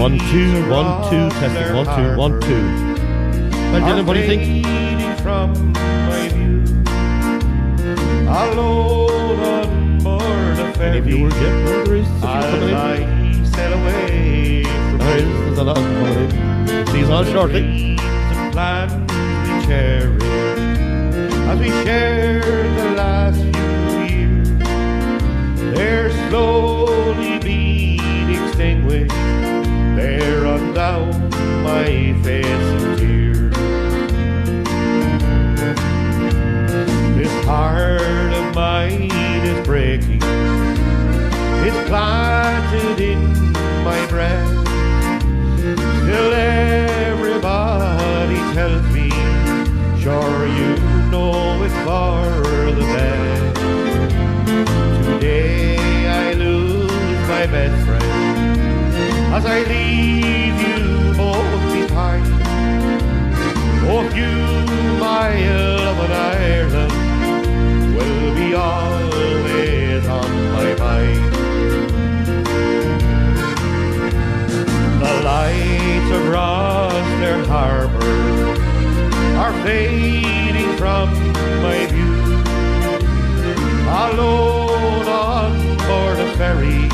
1, 2, 1, 2, testing, 1, 2, 1, 2. Well, Dylan, what do you think? From my view, alone on board a ferry, Any viewers yet? No, there is. as I sail away from There's a lot of them coming in. See you all shortly. dreams and plans we cherish as we share the last few years. They're slowly being extinguished. They run down my face in tears. This heart of mine is breaking. It's planted in my breast. Still everybody tells me, sure you know it's for the best. Today I lose my best friend as I leave you both behind. Both you, my love, and Ireland will be always on my mind. The lights across their harbour are fading from my view. Alone on board a ferry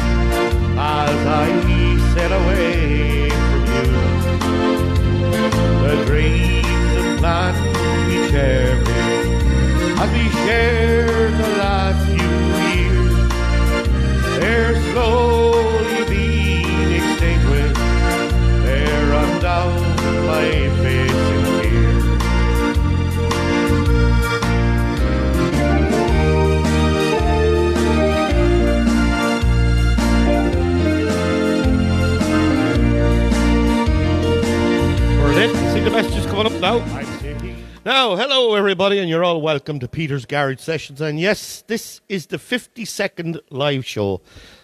as I sail away from you. The dreams and plans we cherish as we share the last few years, they're slowly being extinguished. They run down my face in tears. We're lit. See the messages coming up now. Now, hello everybody, and you're all welcome to Peter's Garage Sessions. And yes, this is the 52nd live show.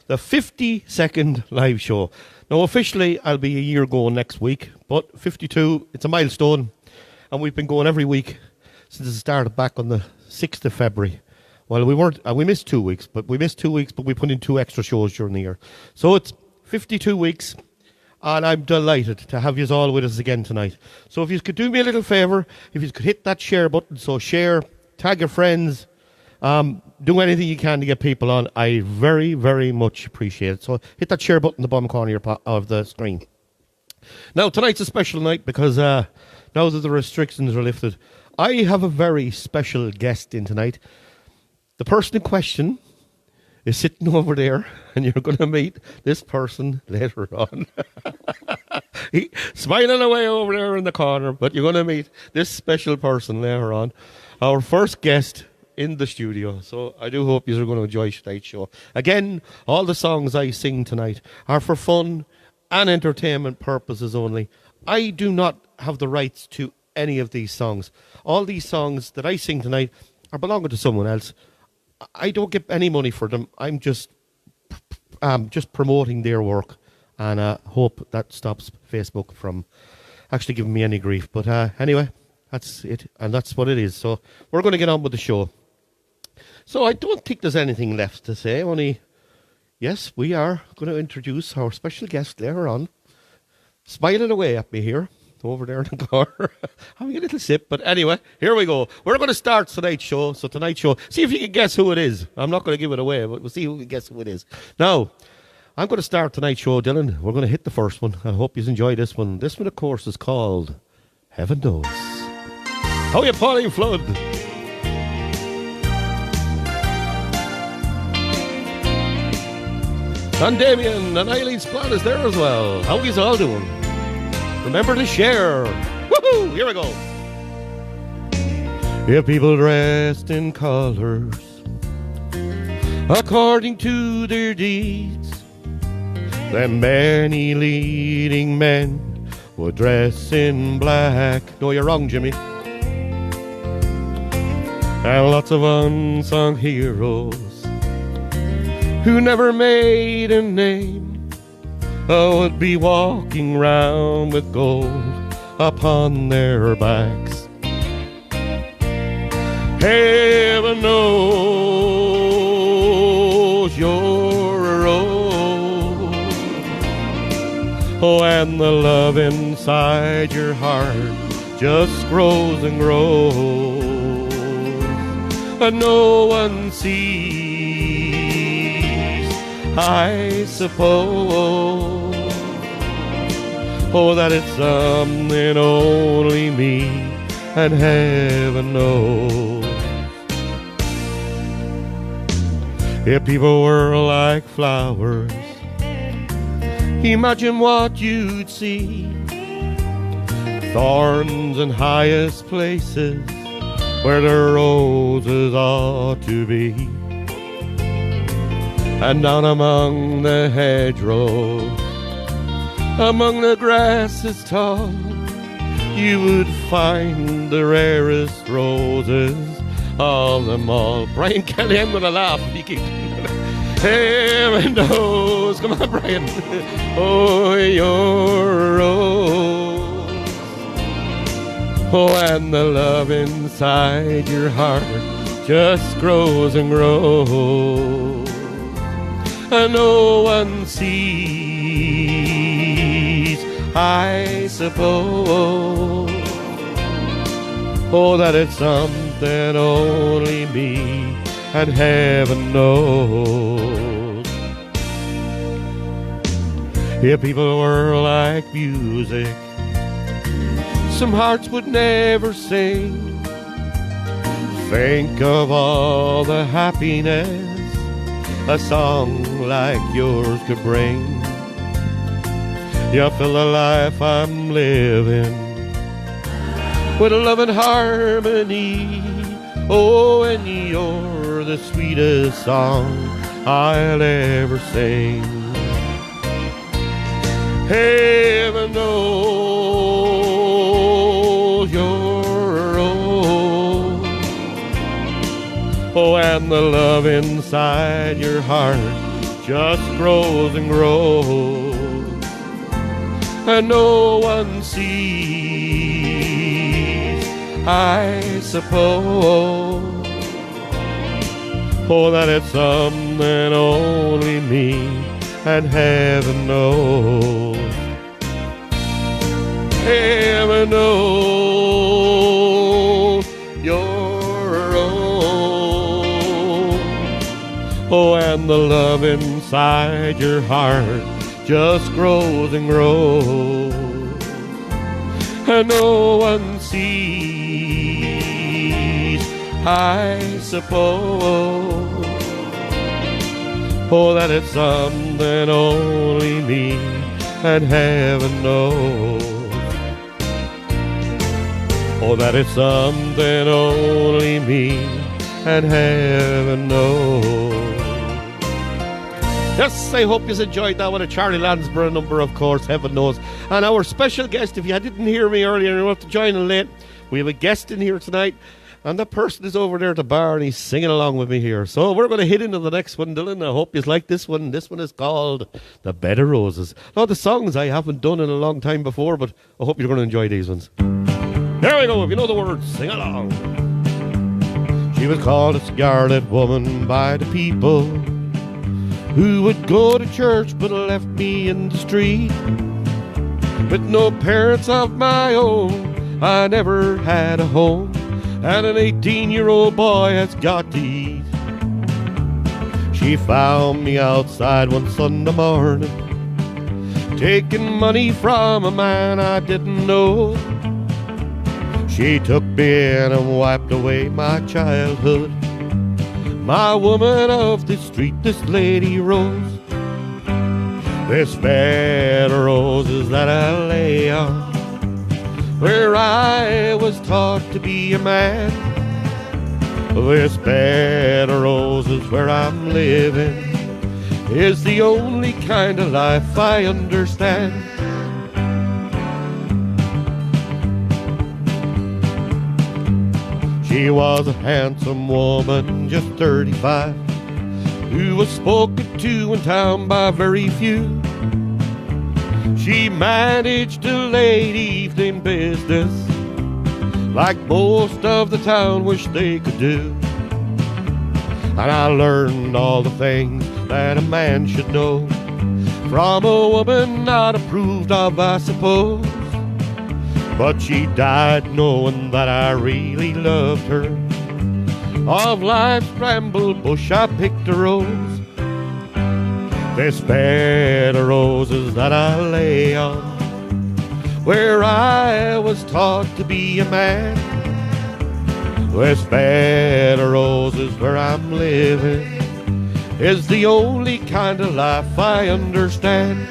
The 52nd live show. Now, officially, I'll be a year going next week, but 52, it's a milestone. And we've been going every week since it started back on the 6th of February. Well, we missed 2 weeks, but we put in 2 extra shows during the year. So it's 52 weeks. And I'm delighted to have you all with us again tonight. So if you could do me a little favour, if you could hit that share button, so share, tag your friends, do anything you can to get people on. I very, very much appreciate it. So hit that share button in the bottom corner of the screen. Now, tonight's a special night because now that the restrictions are lifted, I have a very special guest in tonight. The person in question is sitting over there, and you're going to meet this person later on. He's smiling away over there in the corner, but you're going to meet this special person later on, our first guest in the studio. So I do hope you're going to enjoy tonight's show. Again, all the songs I sing tonight are for fun and entertainment purposes only. I do not have the rights to any of these songs. All these songs that I sing tonight are belonging to someone else. I don't get any money for them. I'm just promoting their work, and hope that stops Facebook from actually giving me any grief. But anyway, that's it, and that's what it is. So we're going to get on with the show. So I don't think there's anything left to say, only, yes, we are going to introduce our special guest later on, smiling away at me here, over there in the corner, having a little sip. But anyway, here we go. We're going to start tonight's show. So tonight's show, see if you can guess who it is. I'm not going to give it away, but we'll see who can guess who it is. Now, I'm going to start tonight's show, Dylan. We're going to hit the first one. I hope you enjoy this one. This one, of course, is called Heaven Knows. How are you, Pauline Flood? And Damien and Eileen Splat is there as well. How are you all doing? Remember to share. Woohoo! Here we go. If people dressed in colors according to their deeds, then many leading men would dress in black. No, you're wrong, Jimmy. And lots of unsung heroes who never made a name would be walking round with gold upon their backs. Heaven knows you're a rose Oh, and the love inside your heart just grows and grows, and no one sees, I suppose. Oh, that it's something only me and heaven knows. If people were like flowers, imagine what you'd see. Thorns in highest places where the roses ought to be. And down among the hedgerows, among the grasses tall, you would find the rarest roses of them all. Brian Kelly, I'm gonna laugh if he keeps heaven knows. Come on, Brian. Oh, your rose. Oh, and the love inside your heart just grows and grows, and no one sees, I suppose. Oh, that it's something only me and heaven knows. If people were like music, some hearts would never sing. Think of all the happiness a song like yours could bring. You fill the life I'm living with love and harmony. Oh, and you're the sweetest song I'll ever sing. Heaven knows you're rose. Oh, and the love inside your heart just grows and grows, and no one sees, I suppose. Oh, that it's something only me and heaven knows. Heaven knows you're a rose. Oh, and the love inside your heart just grows and grows, and no one sees, I suppose. Oh, that it's something only me and heaven knows. Oh, that it's something only me and heaven knows. Yes, I hope you enjoyed that one. A Charlie Lansborough number, of course, heaven knows. And our special guest, if you didn't hear me earlier and you want to join in late, we have a guest in here tonight. And that person is over there at the bar and he's singing along with me here. So we're going to hit into the next one, Dylan. I hope you like this one. This one is called The Bed of Roses. Now, the songs I haven't done in a long time before, but I hope you're going to enjoy these ones. There we go. If you know the words, sing along. She was called a Scarlet Woman by the people who would go to church but left me in the street. With no parents of my own, I never had a home, and an 18-year-old boy has got to eat. She found me outside one Sunday morning, taking money from a man I didn't know. She took me in and wiped away my childhood. My woman of the street, this lady Rose. This bed of roses that I lay on, where I was taught to be a man. This bed of roses where I'm living is the only kind of life I understand. She was a handsome woman, just 35, who was spoken to in town by very few. She managed a late evening business like most of the town wish they could do. And I learned all the things that a man should know, from a woman not approved of, I suppose. But she died knowing that I really loved her. Of life's bramble bush I picked a rose, this bed of roses that I lay on, where I was taught to be a man. This bed of roses where I'm living is the only kind of life I understand.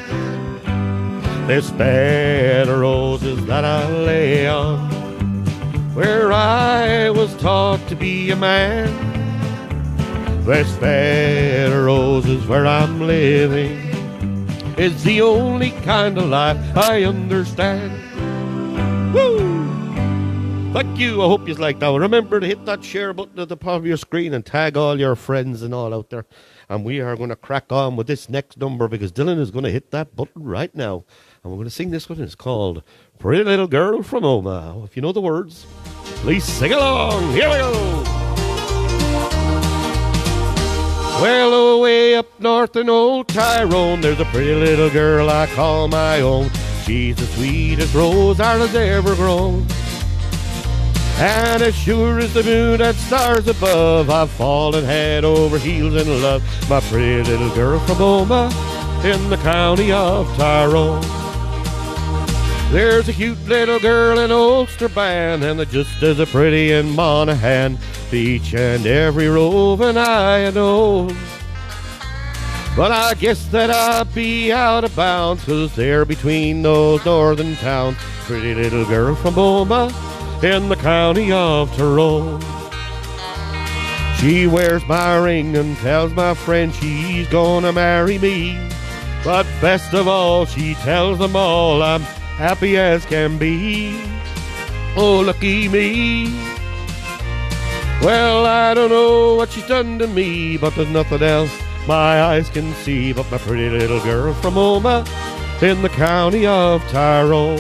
This bed of roses that I lay on, where I was taught to be a man. This bed of roses where I'm living is the only kind of life I understand. Woo! Thank you. I hope you liked that one. Remember to hit that share button at the top of your screen and tag all your friends and all out there. And we are going to crack on with this next number because Dylan is going to hit that button right now. And we're going to sing this one. It's called Pretty Little Girl from Omaha. If you know the words, please sing along. Here we go. Well, away up north in old Tyrone, there's a pretty little girl I call my own. She's the sweetest rose I has ever grown. And as sure as the moon and stars above, I've fallen head over heels in love. My pretty little girl from Omaha in the county of Tyrone. There's a cute little girl in Ulster Band, and they're just as pretty in Monaghan, to each and every roving I know. But I guess that I'll be out of bounds, 'cause they're between those northern towns. Pretty little girl from Omaha in the county of Tyrone. She wears my ring and tells my friend she's gonna marry me. But best of all, she tells them all I'm happy as can be. Oh, lucky me. Well, I don't know what she's done to me, but there's nothing else my eyes can see but my pretty little girl from Omaha in the county of Tyrone.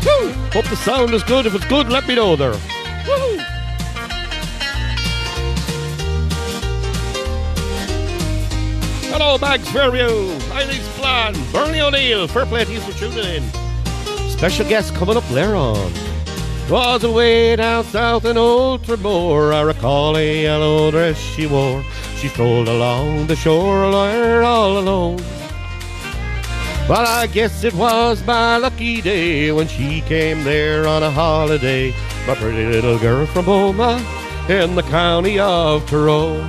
Woo! Hope the sound is good. If it's good, let me know there. Woo! Hello, Mags Fairview, Eileen's Plan, Bernie O'Neill, fair play to you for tuning in. Special guest coming up later on. Was away down south in Old Tremor, I recall a yellow dress she wore. She strolled along the shore all alone. Well, I guess it was my lucky day when she came there on a holiday. My pretty little girl from Omaha in the county of Tyrone.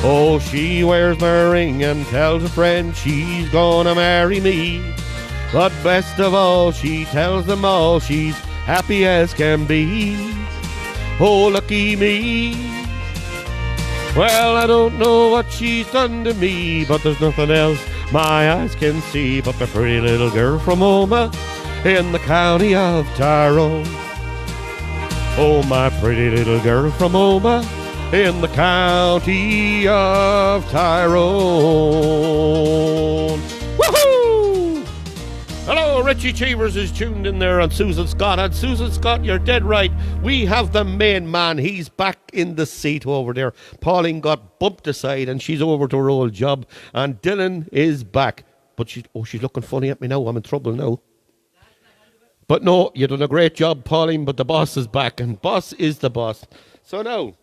Oh, she wears my ring and tells a friend she's gonna marry me. But best of all, she tells them all she's happy as can be. Oh, lucky me. Well, I don't know what she's done to me, but there's nothing else my eyes can see but my pretty little girl from Omaha in the county of Tyrone. Oh, my pretty little girl from Omaha in the county of Tyrone. Woohoo! Hello, Richie Cheevers is tuned in there on Susan Scott. And Susan Scott, you're dead right. We have the main man. He's back in the seat over there. Pauline got bumped aside and she's over to her old job. And Dylan is back. But she's looking funny at me now. I'm in trouble now. But no, you've done a great job, Pauline, but the boss is back. And boss is the boss. So now,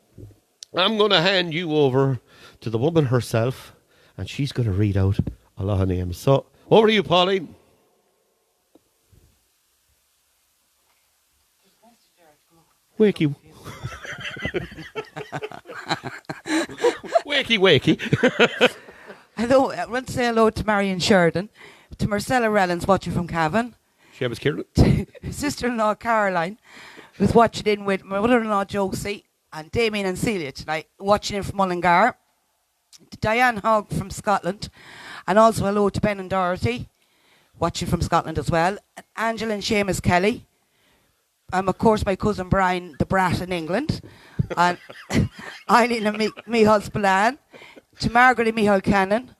I'm going to hand you over to the woman herself, and she's going to read out a lot of names. So, over to you, Pauline. Wakey. Wakey. Hello, I want to say hello to Marion Sheridan, to Marcella Rellens watching from Cavan, Seamus Kieran. to sister-in-law Caroline, who's watching in with my mother-in-law Josie, and Damien and Celia tonight, watching in from Mullingar, to Diane Hogg from Scotland, and also hello to Ben and Dorothy, watching from Scotland as well, and Angela and Seamus Kelly, and of course my cousin Brian, the brat in England, and Eileen and Michal Spillane, to Margaret and Michal Cannon,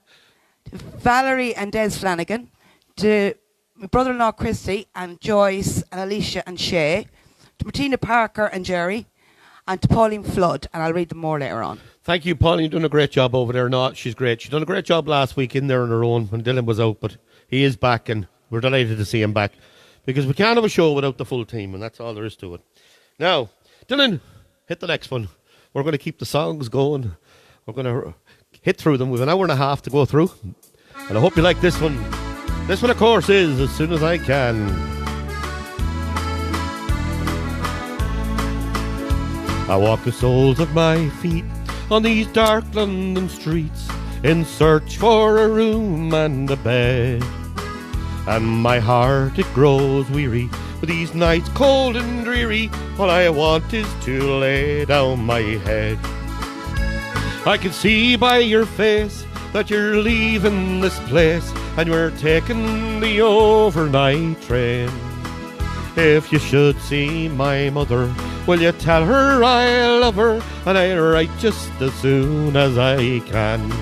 to Valerie and Des Flanagan, to my brother-in-law Christy, and Joyce and Alicia and Shay, to Martina Parker and Jerry, and to Pauline Flood, and I'll read them more later on. Thank you, Pauline. You're doing a great job over there. No, she's great. She's done a great job last week in there on her own when Dylan was out, but he is back, and we're delighted to see him back because we can't have a show without the full team, and that's all there is to it. Now, Dylan, hit the next one. We're going to keep the songs going. We're going to hit through them. We have an hour and a half to go through, and I hope you like this one. This one, of course, is As Soon As I Can. I walk the soles of my feet on these dark London streets in search for a room and a bed. And my heart, it grows weary with these nights cold and dreary. All I want is to lay down my head. I can see by your face that you're leaving this place and you're taking the overnight train. If you should see my mother, will you tell her I love her and I'll write just as soon as I can.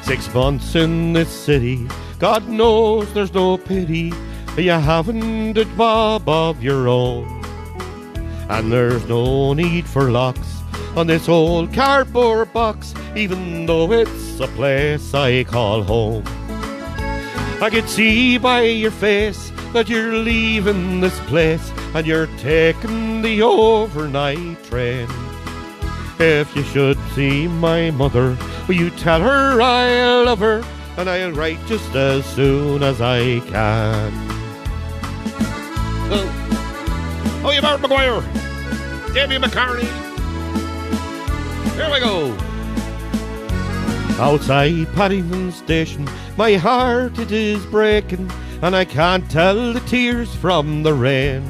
6 months in this city, God knows there's no pity. You haven't a job of your own, and there's no need for locks on this old cardboard box, even though it's a place I call home. I can see by your face that you're leaving this place and you're taking the overnight train. If you should see my mother, will you tell her I love her and I'll write just as soon as I can. Oh, you Bart McGuire, Davy McCartney. Here we go. Outside Paddington Station, my heart it is breaking, and I can't tell the tears from the rain.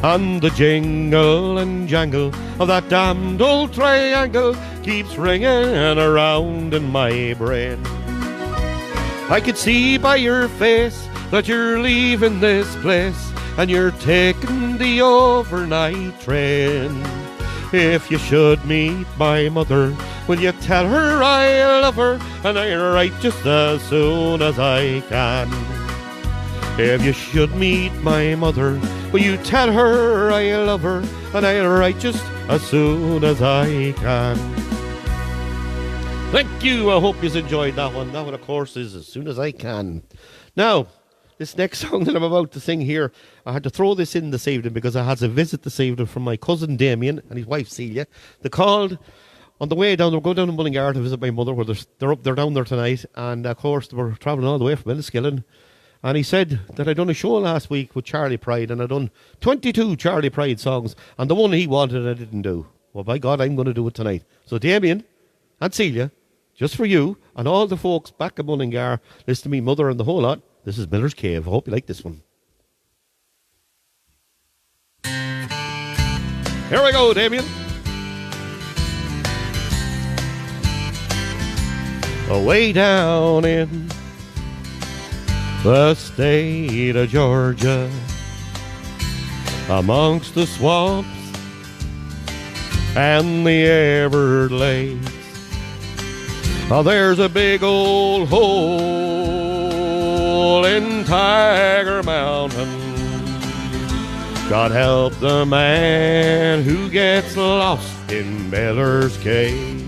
And the jingle and jangle of that damned old triangle keeps ringing around in my brain. I could see by your face that you're leaving this place and you're taking the overnight train. If you should meet my mother, will you tell her I love her and I'll write just as soon as I can. If you should meet my mother, will you tell her I love her and I'll write just as soon as I can. Thank you. I hope you enjoyed that one. That one, of course, is As Soon As I Can. Now, this next song that I'm about to sing here, I had to throw this in this evening because I had a visit this evening from my cousin Damien and his wife Celia. They called on the way down. They were going down to Mullingar to visit my mother, where they're down there tonight. And, of course, they were travelling all the way from Enniskillen. And he said that I'd done a show last week with Charlie Pride, and I'd done 22 Charlie Pride songs, and the one he wanted I didn't do. Well, by God, I'm going to do it tonight. So, Damien and Celia, just for you and all the folks back at Mullingar, listen to me, mother, and the whole lot, this is Miller's Cave. I hope you like this one. Here we go, Damien. Away down in the state of Georgia, amongst the swamps and the Everglades, there's a big old hole in Tiger Mountain. God help the man who gets lost in Miller's Cave.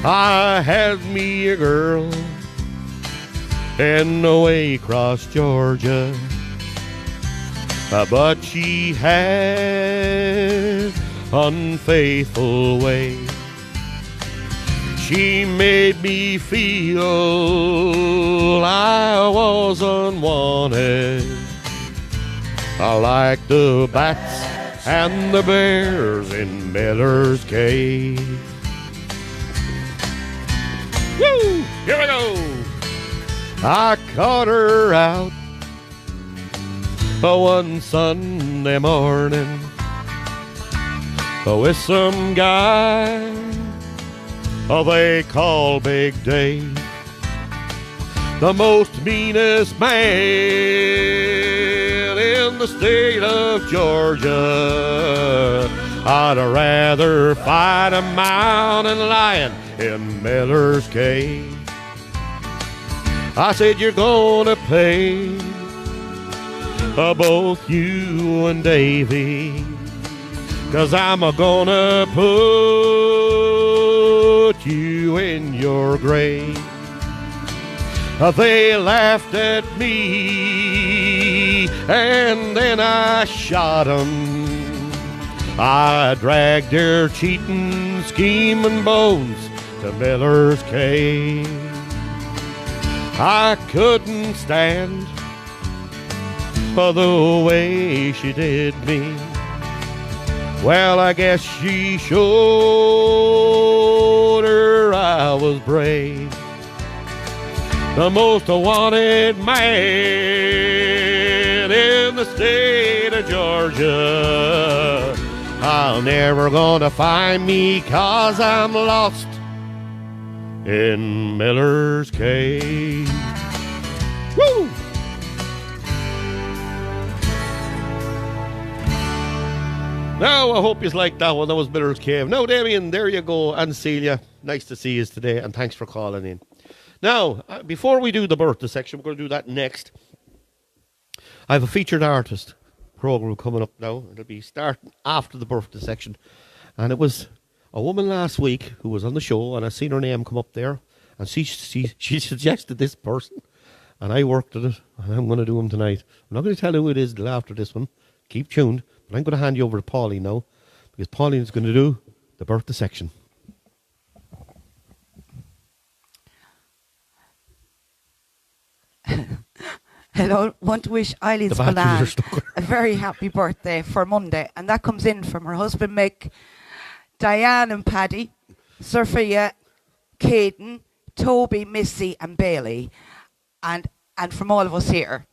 I had me a girl in the way across Georgia, but she had unfaithful ways. She made me feel I was unwanted, like the bats and the bears in Miller's Cave. Woo! Here we go! I caught her out one Sunday morning with some guy they call Big Dave, the most meanest man in the state of Georgia. I'd rather fight a mountain lion in Miller's Cave. I said, you're gonna pay both you and Davy 'cause I'm a-gonna put you in your grave. They laughed at me, and then I shot 'em. I dragged their cheating, scheming bones to Miller's Cave. I couldn't stand for the way she did me. Well, I guess she showed her I was brave. The most wanted man in the state of Georgia. I'll never gonna find me 'cause I'm lost in Miller's Cave. Woo! Now, I hope you liked that one. That was Miller's Cave. Now, Damien, there you go. And Celia, nice to see you today, and thanks for calling in. Now, before we do the birthday section, we're going to do that next. I have a featured artist program coming up now. It'll be starting after the birthday section. And it was a woman last week who was on the show, and I seen her name come up there, and she suggested this person, and I worked at it, and I'm going to do him tonight. I'm not going to tell you who it is till after this one. Keep tuned. But I'm going to hand you over to Pauline now, because Pauline is going to do the birthday section. Hello, want to wish Eileen The batteries Spillane are stuck. a very happy birthday for Monday. And that comes in from her husband Mick, Diane and Paddy, Sophia, Caden, Toby, Missy and Bailey, and from all of us here.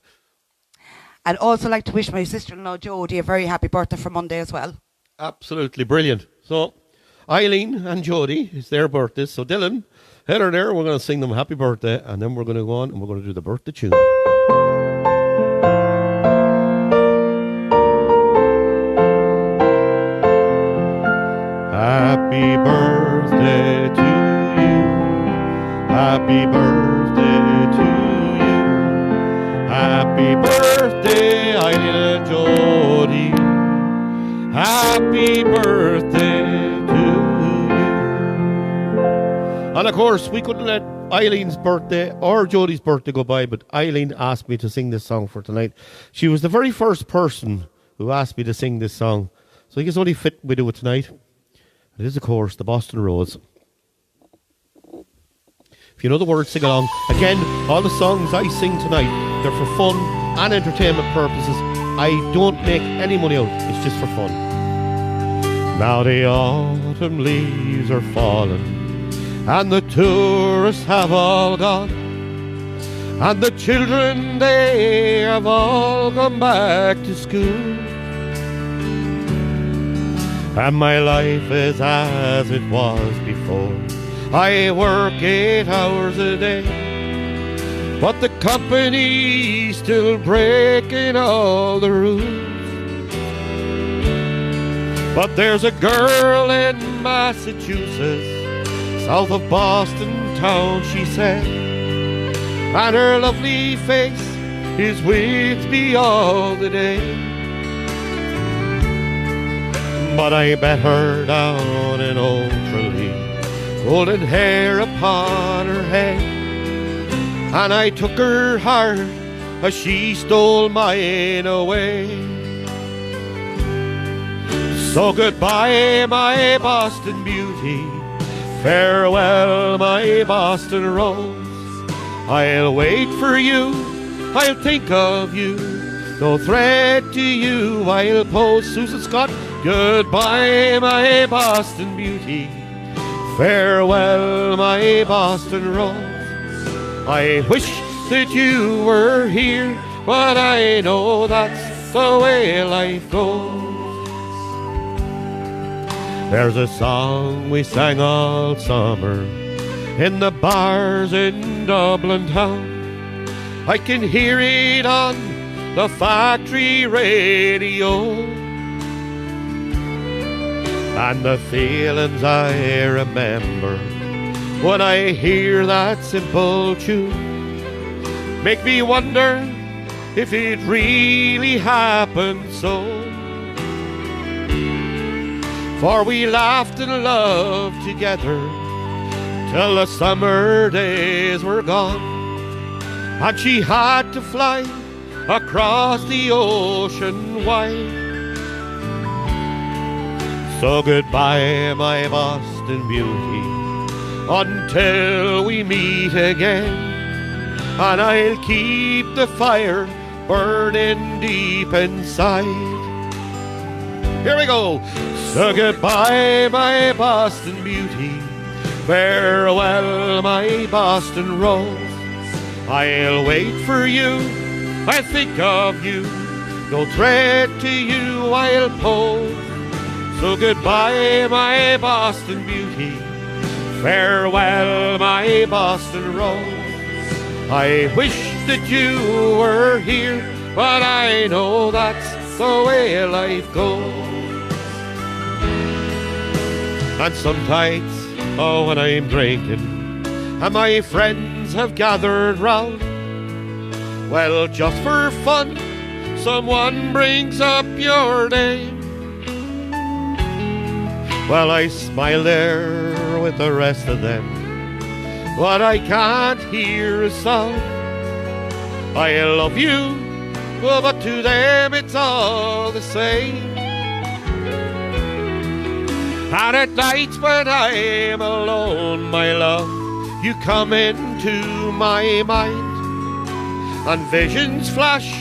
I'd also like to wish my sister-in-law Jodie a very happy birthday for Monday as well. Absolutely brilliant. So, Eileen and Jodie, it's their birthdays. So, Dylan, head her there. We're going to sing them happy birthday, and then we're going to go on and we're going to do the birthday tune. Happy birthday to you. Happy birthday to you. Happy birthday, Eileen and Jodie. Happy birthday to you. And of course, we couldn't let Eileen's birthday or Jodie's birthday go by, but Eileen asked me to sing this song for tonight. She was the very first person who asked me to sing this song. So I guess only fit we do it tonight. It is, of course, the Boston Roads. If you know the words, sing along. Again, all the songs I sing tonight, they're for fun and entertainment purposes. I don't make any money out. It's just for fun. Now the autumn leaves are falling, and the tourists have all gone, and the children, they have all gone back to school. And my life is as it was before. I work 8 hours a day, but the company's still breaking all the rules. But there's a girl in Massachusetts, south of Boston town, she said, and her lovely face is with me all the day. But I met her down in Old Tralee, golden hair upon her head, and I took her heart as she stole mine away. So goodbye, my Boston beauty, farewell, my Boston rose. I'll wait for you, I'll think of you, no threat to you I'll pose. Susan Scott, goodbye, my Boston beauty, farewell, my Boston rose. I wish that you were here, but I know that's the way life goes. There's a song we sang all summer in the bars in Dublin town. I can hear it on the factory radio, and the feelings I remember when I hear that simple tune make me wonder if it really happened so. For we laughed and loved together till the summer days were gone, and she had to fly across the ocean wide. So goodbye, my Boston beauty, until we meet again, and I'll keep the fire burning deep inside. Here we go. So goodbye, my Boston beauty, farewell, my Boston rose. I'll wait for you, I'll think of you, no threat to you I'll pose. So goodbye, my Boston beauty, farewell, my Boston rose. I wish that you were here, but I know that's the way life goes. And sometimes, oh, when I'm drinking and my friends have gathered round, well, just for fun, someone brings up your name. Well, I smile there with the rest of them, but I can't hear a sound. I love you, but to them it's all the same. And at night when I'm alone, my love, you come into my mind, and visions flash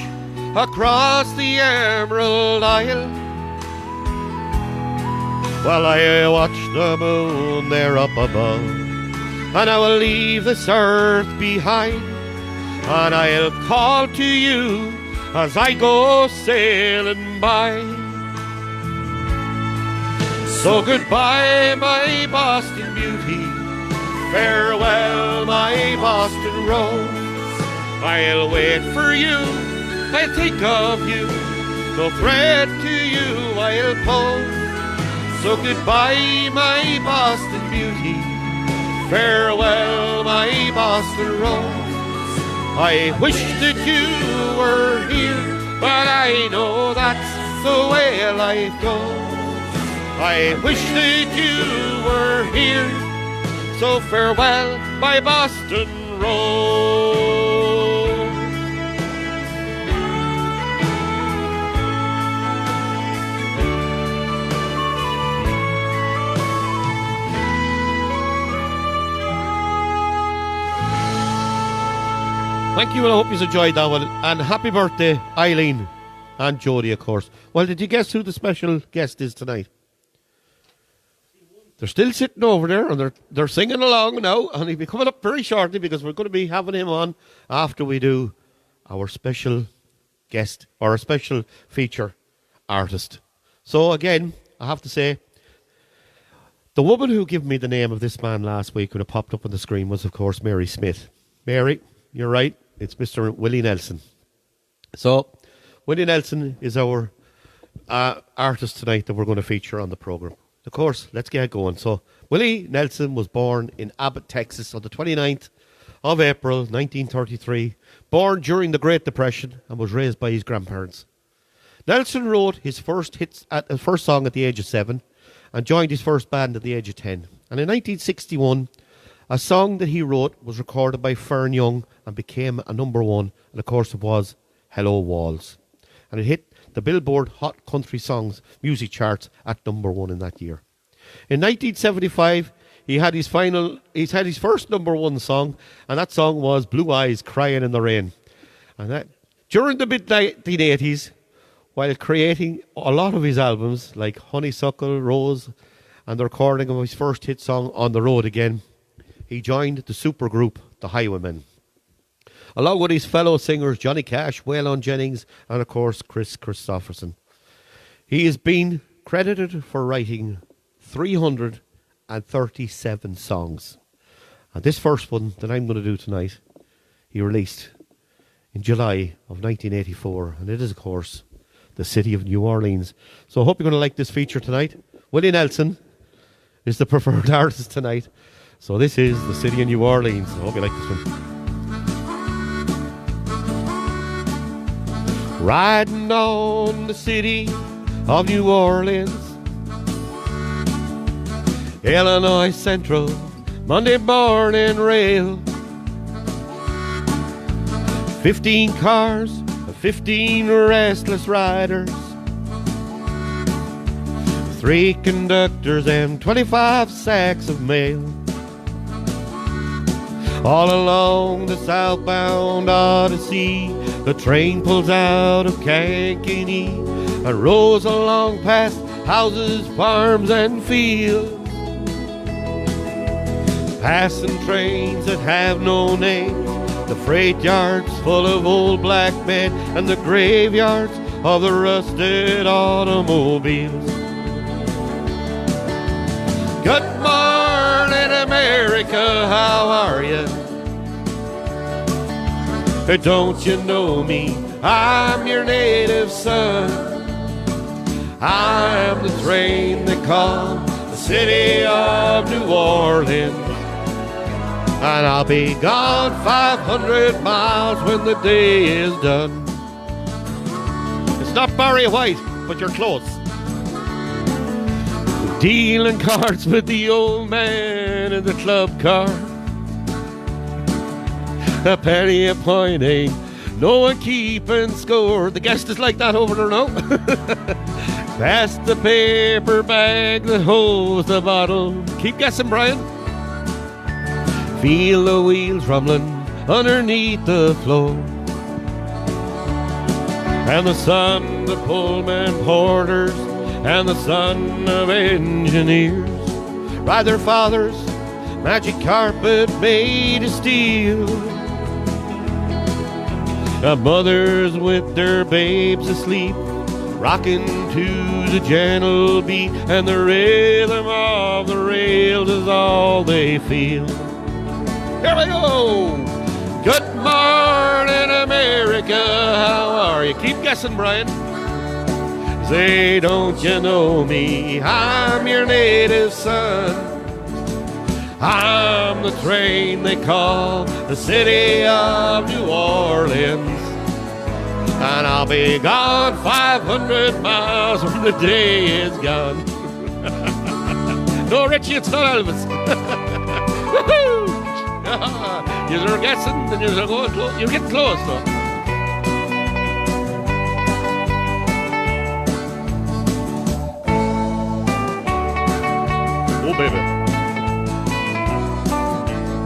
across the Emerald Isle. Well, I watch the moon there up above, and I will leave this earth behind, and I'll call to you as I go sailing by. So goodbye, my Boston beauty, farewell, my Boston rose. I'll wait for you, I'll think of you, no threat to you I'll pose. So goodbye, my Boston beauty, farewell, my Boston rose. I wish that you were here, but I know that's the way life goes. I wish that you were here, so farewell, my Boston Road. Thank you, and I hope you enjoyed that one. And happy birthday, Eileen and Jodie, of course. Well, did you guess who the special guest is tonight? They're still sitting over there, and they're singing along now, and he'll be coming up very shortly because we're going to be having him on after we do our special guest, or a special feature artist. So again, I have to say, the woman who gave me the name of this man last week when it popped up on the screen was, of course, Mary Smith. Mary, you're right, it's Mr. Willie Nelson. So, Willie Nelson is our artist tonight that we're going to feature on the programme. Of course, let's get going. So, Willie Nelson was born in Abbott, Texas on the 29th of April, 1933. Born during the Great Depression and was raised by his grandparents. Nelson wrote his first song at the age of 7 and joined his first band at the age of 10. And in 1961, a song that he wrote was recorded by Fern Young and became a number one. And of course, it was Hello Walls. And it hit the Billboard Hot Country Songs music charts at number one in that year. In 1975, he had his first number one song, and that song was Blue Eyes Crying in the Rain. And that during the mid-1980s, while creating a lot of his albums like Honeysuckle, Rose, and the recording of his first hit song On the Road Again, he joined the supergroup The Highwaymen, along with his fellow singers Johnny Cash, Waylon Jennings, and of course Chris Christopherson. He has been credited for writing 337 songs. And this first one that I'm going to do tonight, he released in July of 1984. And it is, of course, The City of New Orleans. So I hope you're going to like this feature tonight. Willie Nelson is the preferred artist tonight. So this is The City of New Orleans. I hope you like this one. Riding on the city of New Orleans, Illinois Central, Monday morning rail. 15 cars, 15 restless riders, 3 conductors and 25 sacks of mail. All along the southbound Odyssey, the train pulls out of Kankakee and rolls along past houses, farms, and fields, passing trains that have no names, the freight yards full of old black men, and the graveyards of the rusted automobiles. Good morning, America, how are you? Don't you know me? I'm your native son. I'm the train they call the city of New Orleans, and I'll be gone 500 miles when the day is done. It's not Barry White, but you're close. Dealing cards with the old man in the club car. A penny a point, ain't no one keeping score. The guest is like that over there now. Pass the paper bag that holds the bottle. Keep guessing, Brian. Feel the wheels rumbling underneath the floor, and the son, the pullman porters, and the son of engineers ride their father's magic carpet made of steel. Mothers with their babes asleep, rocking to the gentle beat, and the rhythm of the rails is all they feel. Here we go! Good morning, America, how are you? Keep guessing, Brian. Say, don't you know me? I'm your native son. I'm the train they call the city of New Orleans, and I'll be gone 500 miles when the day is gone. No, Richie, it's not Elvis. Woohoo! You're guessing, and you're going close. You're getting close, though. Oh, baby.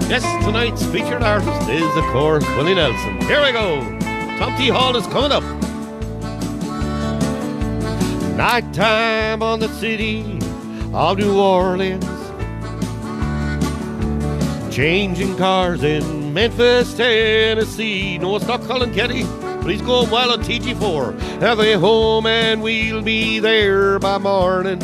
Yes, tonight's featured artist is, of course, Willie Nelson. Here we go. Tom T. Hall is coming up. Nighttime on the city of New Orleans, changing cars in Memphis, Tennessee. No, it's not Colin Kelly, but he's going well on TG4. Have a home and we'll be there by morning.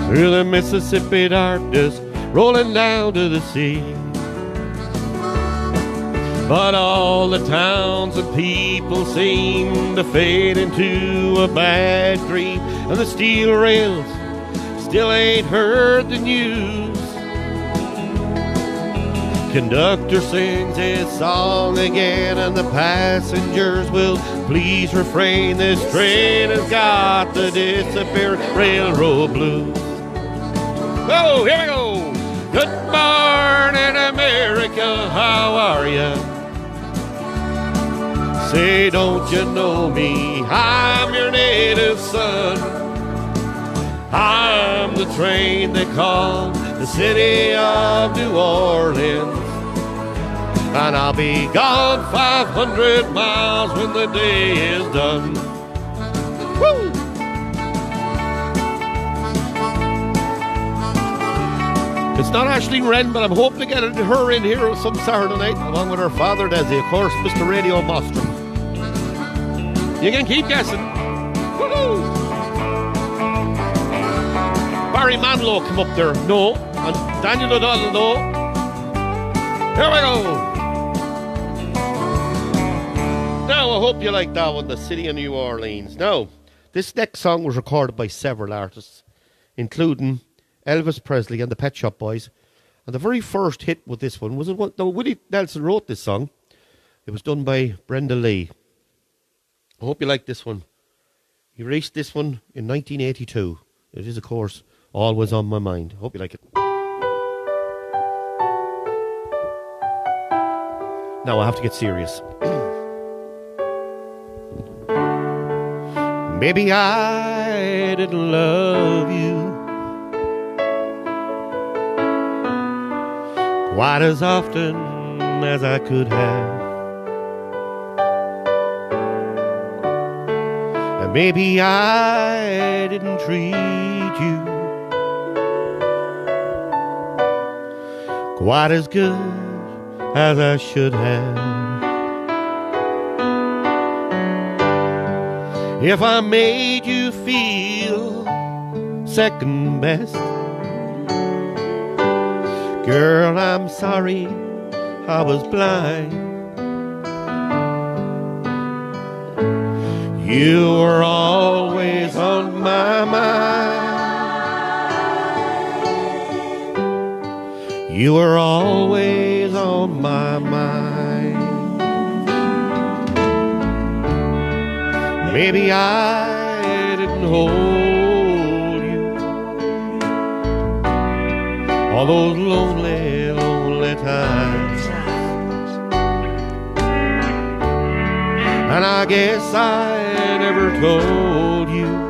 Through the Mississippi darkness, rolling down to the sea. But all the towns and people seem to fade into a bad dream, and the steel rails still ain't heard the news. Conductor sings his song again, and the passengers will please refrain. This train has got the disappearing railroad blues. Oh, here we go. Good morning, America, how are ya? Say, don't you know me? I'm your native son. I'm the train they call the city of New Orleans, and I'll be gone 500 miles when the day is done. Woo! It's not Ashley Wren, but I'm hoping to get her in here some Saturday night, along with her father, Desi, of course, Mr. Radio Mostrom. You can keep guessing. Woohoo! Barry Manilow come up there. No. And Daniel O'Donnell, no. Here we go. Now, I hope you like that one, The City of New Orleans. Now, this next song was recorded by several artists, including Elvis Presley and the Pet Shop Boys. And the very first hit with this one was Willie Nelson wrote this song. It was done by Brenda Lee. I hope you like this one. He released this one in 1982. It is, of course, Always on my mind. Hope you like it. Now I have to get serious. Maybe I didn't love you quite as often as I could have. And maybe I didn't treat you quite as good as I should have. If I made you feel second best, girl, I'm sorry I was blind. You were always on my mind. You were always on my mind. Maybe I didn't hold you all those lonely, lonely times. And I guess I never told you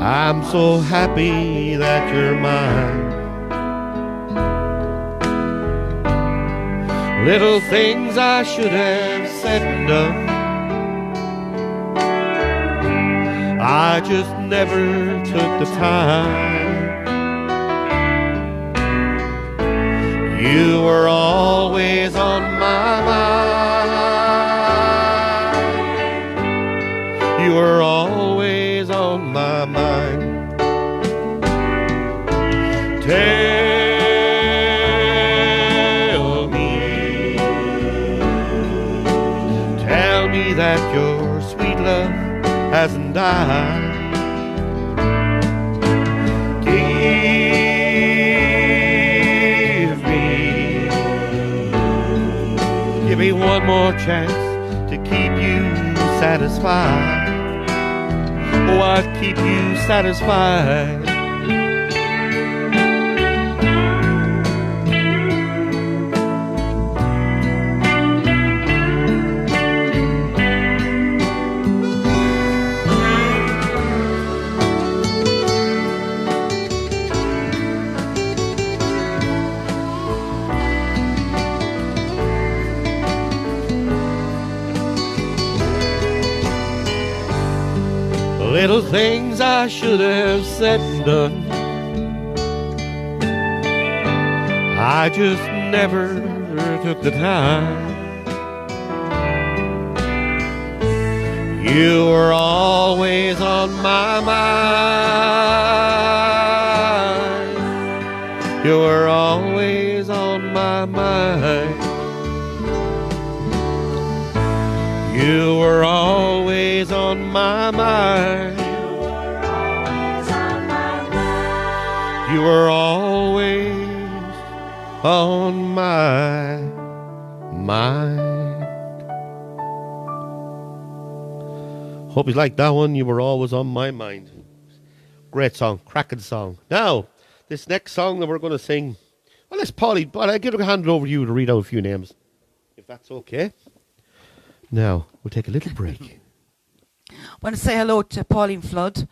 I'm so happy that you're mine. Little things I should have said and done, I just never took the time. You were always on my mind. You were always on my mind. Tell me that your sweet love hasn't died. Give me one more chance to keep you satisfied. Oh, I'd keep you satisfied. Little things I should have said and done, I just never took the time. You were always on my mind. You were always on my mind. You were always on my mind. You were always on my mind. Hope you liked that one. You were always on my mind. Great song, cracking song. Now, this next song that we're going to sing, well, let's Polly, but I give a hand over to you to read out a few names, if that's okay. Now, we'll take a little break. I want to say hello to Pauline Flood.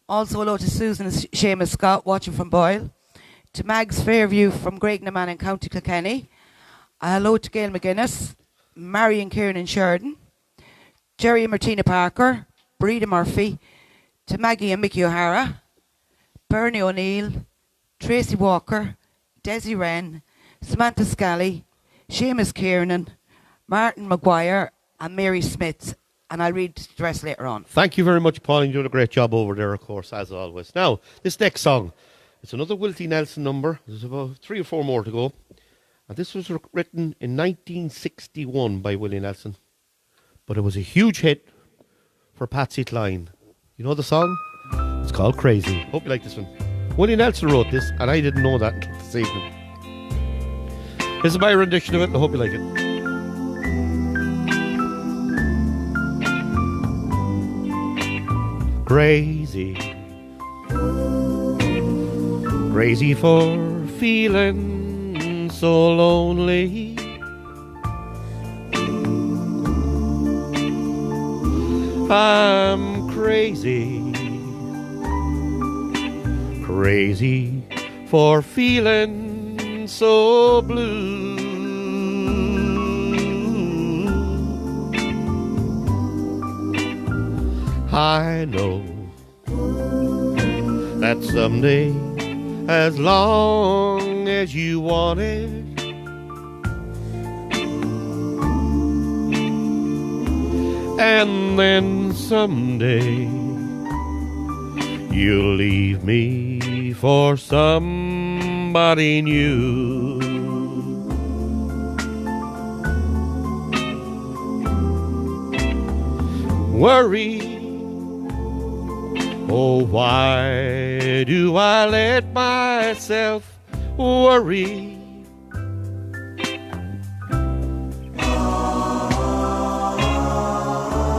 Also hello to Susan and Seamus Scott watching from Boyle. To Mags Fairview from Graignaman in County Kilkenny. Hello to Gail McGuinness, Marion Kieran Sheridan, Jerry and Martina Parker, Breda Murphy, to Maggie and Mickey O'Hara, Bernie O'Neill, Tracy Walker, Desi Wren, Samantha Scally, Seamus Kiernan, Martin Maguire, and Mary Smith, and I'll read the rest later on. Thank you very much, Pauline. You're doing a great job over there, of course, as always. Now, this next song, it's another Willie Nelson number. There's about 3 or 4 more to go. And this was written in 1961 by Willie Nelson. But it was a huge hit for Patsy Cline. You know the song? It's called Crazy. Hope you like this one. Willie Nelson wrote this, and I didn't know that until this evening. This is my rendition of it, and I hope you like it. Crazy, crazy for feeling so lonely. I'm crazy, crazy for feeling so blue. I know that someday, as long as you want it, and then someday you'll leave me for somebody new. Worry, oh, why do I let myself worry?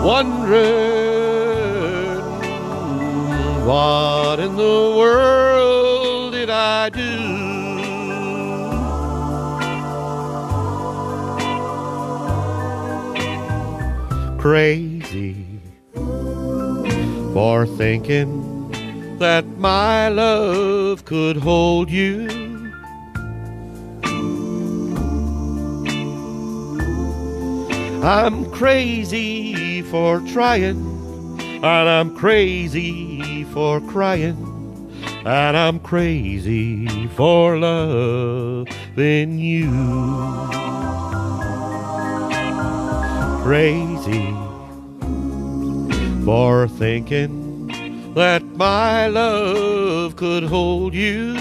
Wondering what in the world did I do? Crazy for thinking that my love could hold you. I'm crazy for trying, and I'm crazy for crying, and I'm crazy for loving you. Crazy for thinking that my love could hold you.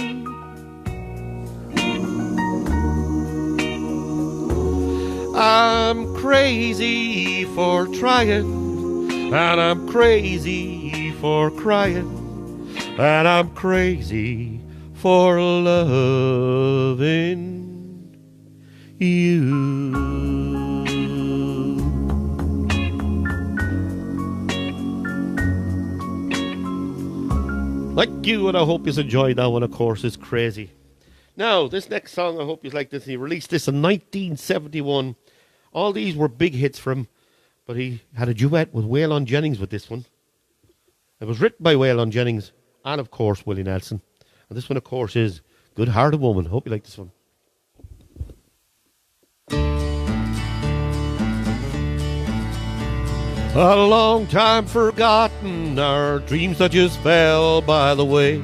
I'm crazy for trying, and I'm crazy for crying, and I'm crazy for loving you. Like you, and I hope you enjoyed that one. Of course, it's crazy. Now, this next song, I hope you like this. He released this in 1971. All these were big hits for him, but he had a duet with Waylon Jennings with this one. It was written by Waylon Jennings and, of course, Willie Nelson. And this one, of course, is Good Hearted Woman. Hope you like this one. A long time forgotten, our dreams that just fell by the way.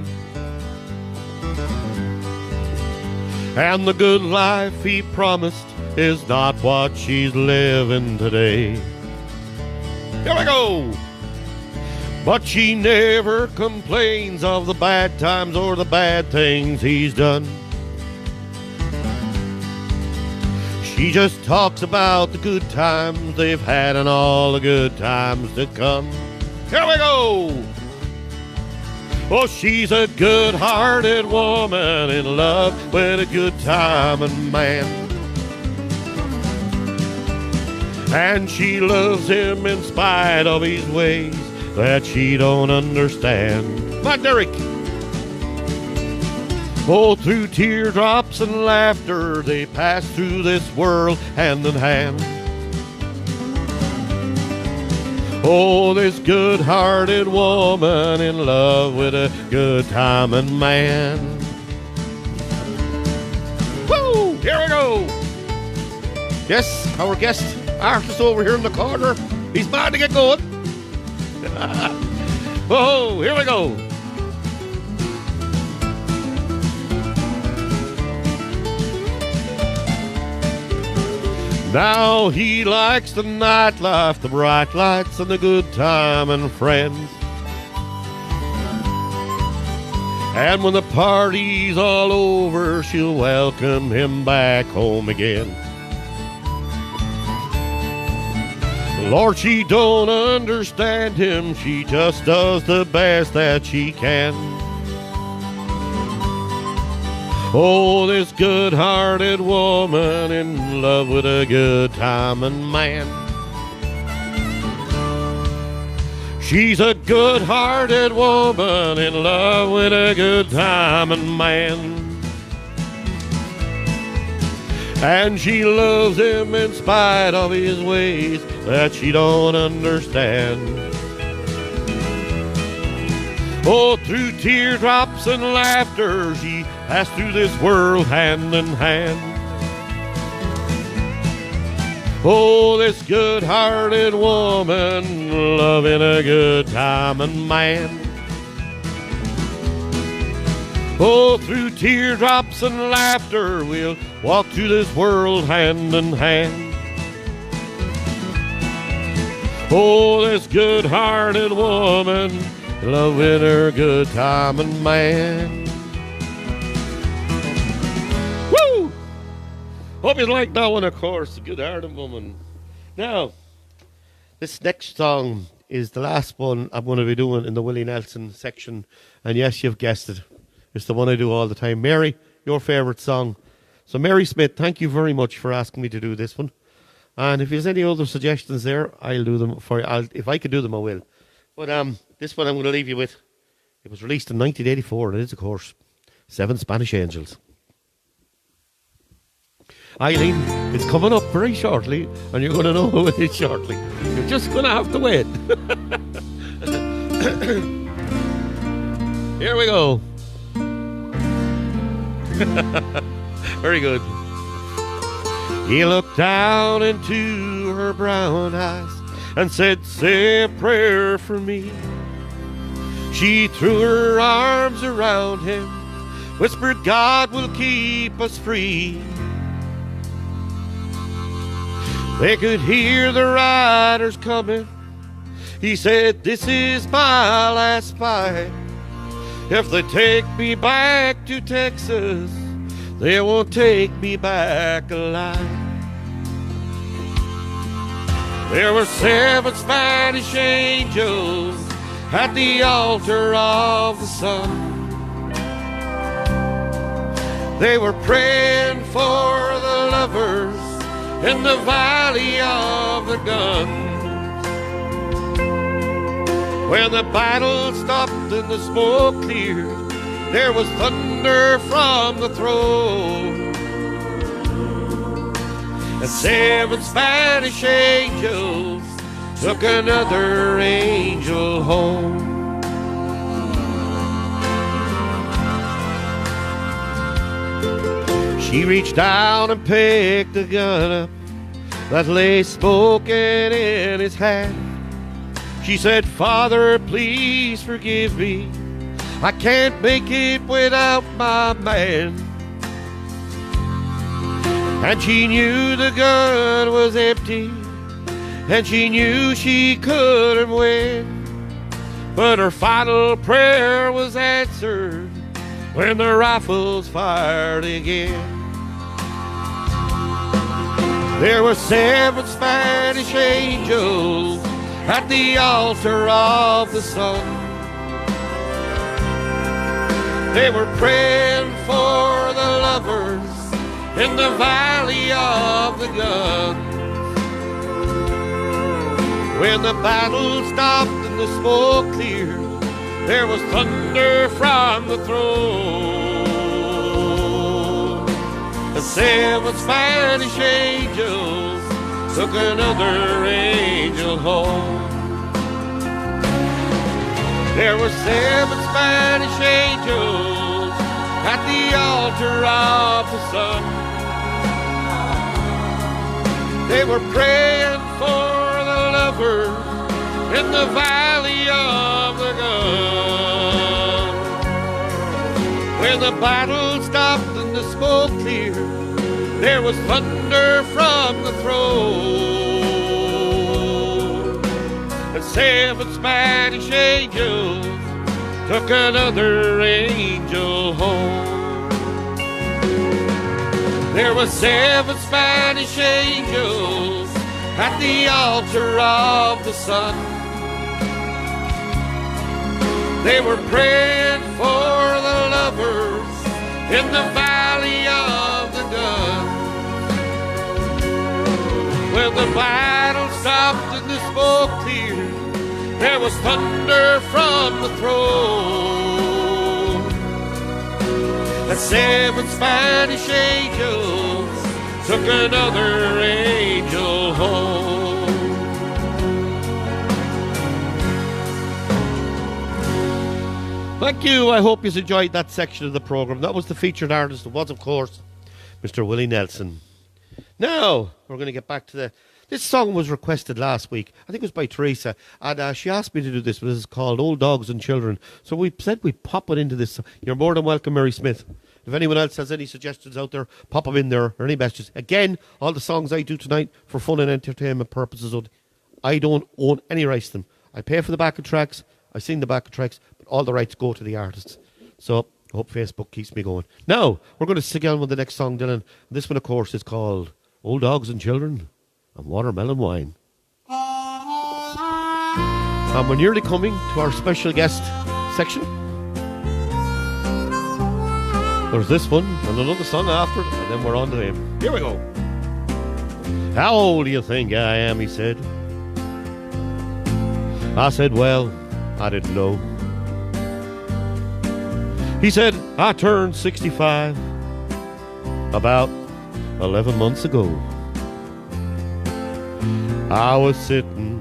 And the good life he promised is not what she's living today. Here we go! But she never complains of the bad times or the bad things he's done. She just talks about the good times they've had and all the good times to come. Here we go! Oh, she's a good-hearted woman in love with a good-timing man. And she loves him in spite of his ways that she don't understand. My Derek! Oh, through teardrops and laughter, they pass through this world hand in hand. Oh, this good-hearted woman in love with a good-timing man. Woo! Here we go! Yes, our guest artist over here in the corner. He's bound to get going. Oh, here we go. Now he likes the nightlife, the bright lights, and the good time and friends. And when the party's all over, she'll welcome him back home again. Lord, she don't understand him, she just does the best that she can. Oh, this good-hearted woman in love with a good-timing man. She's a good-hearted woman in love with a good-timing man. And she loves him in spite of his ways that she don't understand. Oh, through teardrops and laughter, she passed through this world hand in hand. Oh, this good-hearted woman loving a good-timing man. Oh, through teardrops and laughter, we'll walk through this world hand in hand. Oh, this good-hearted woman loving her good-timing man. Woo! Hope you like that one, of course, the good-hearted woman. Now, this next song is the last one I'm going to be doing in the Willie Nelson section. And yes, you've guessed it. It's the one I do all the time. Mary, your favourite song. So Mary Smith, thank you very much for asking me to do this one. And if there's any other suggestions there, I'll do them for you. If I could do them, I will. But this one I'm going to leave you with. It was released in 1984, and it is, of course, 7 Spanish Angels. Eileen, it's coming up very shortly, and you're going to know who it is shortly. You're just going to have to wait. Here we go. Very good. He looked down into her brown eyes and said, say a prayer for me. She threw her arms around him, whispered, God will keep us free. They could hear the riders coming. He said, this is my last fight. If they take me back to Texas, they won't take me back alive. There were 7 Spanish angels at the altar of the sun. They were praying for the lovers in the valley of the gun. When the battle stopped and the smoke cleared, there was thunder from the throne. And 7 Spanish angels took another angel home. She reached down and picked the gun up that lay smoking in his hand. She said, Father, please forgive me. I can't make it without my man. And she knew the gun was empty, and she knew she couldn't win. But her final prayer was answered when the rifles fired again. There were 7 Spanish angels at the altar of the sun. They were praying for the lovers in the valley of the guns. When the battle stopped and the smoke cleared, there was thunder from the throne. The 7 Spanish angels took another angel home. There were 7 Spanish angels at the altar of the sun. They were praying for the lovers in the valley of the gun. When the battle stopped and the smoke cleared, there was thunder from the throne. And 7 Spanish angels took another angel home. There were 7 Spanish angels at the altar of the sun. They were praying for the lovers in the valley of the gun. When the battle stopped and the smoke cleared, there was thunder from the throne. The 7 Spanish angels took another angel home. Thank you. I hope you enjoyed that section of the programme. That was the featured artist. It was, of course, Mr. Willie Nelson. Now, we're going to get back to this song was requested last week. I think it was by Teresa. And she asked me to do this, but this is called Old Dogs and Children. So we said we'd pop it into this. You're more than welcome, Mary Smith. If anyone else has any suggestions out there, pop them in there, or any messages. Again, all the songs I do tonight for fun and entertainment purposes, I don't own any rights to them. I pay for the backing tracks, I sing the backing tracks, but all the rights go to the artists. So I hope Facebook keeps me going. Now, we're going to sing on with the next song, Dylan. This one, of course, is called Old Dogs and Children and Watermelon Wine. And we're nearly coming to our special guest section. There's this one and another song after it, and then we're on to him. Here we go. How old do you think I am, he said. I said, well, I didn't know. He said, I turned 65 about 11 months ago. I was sitting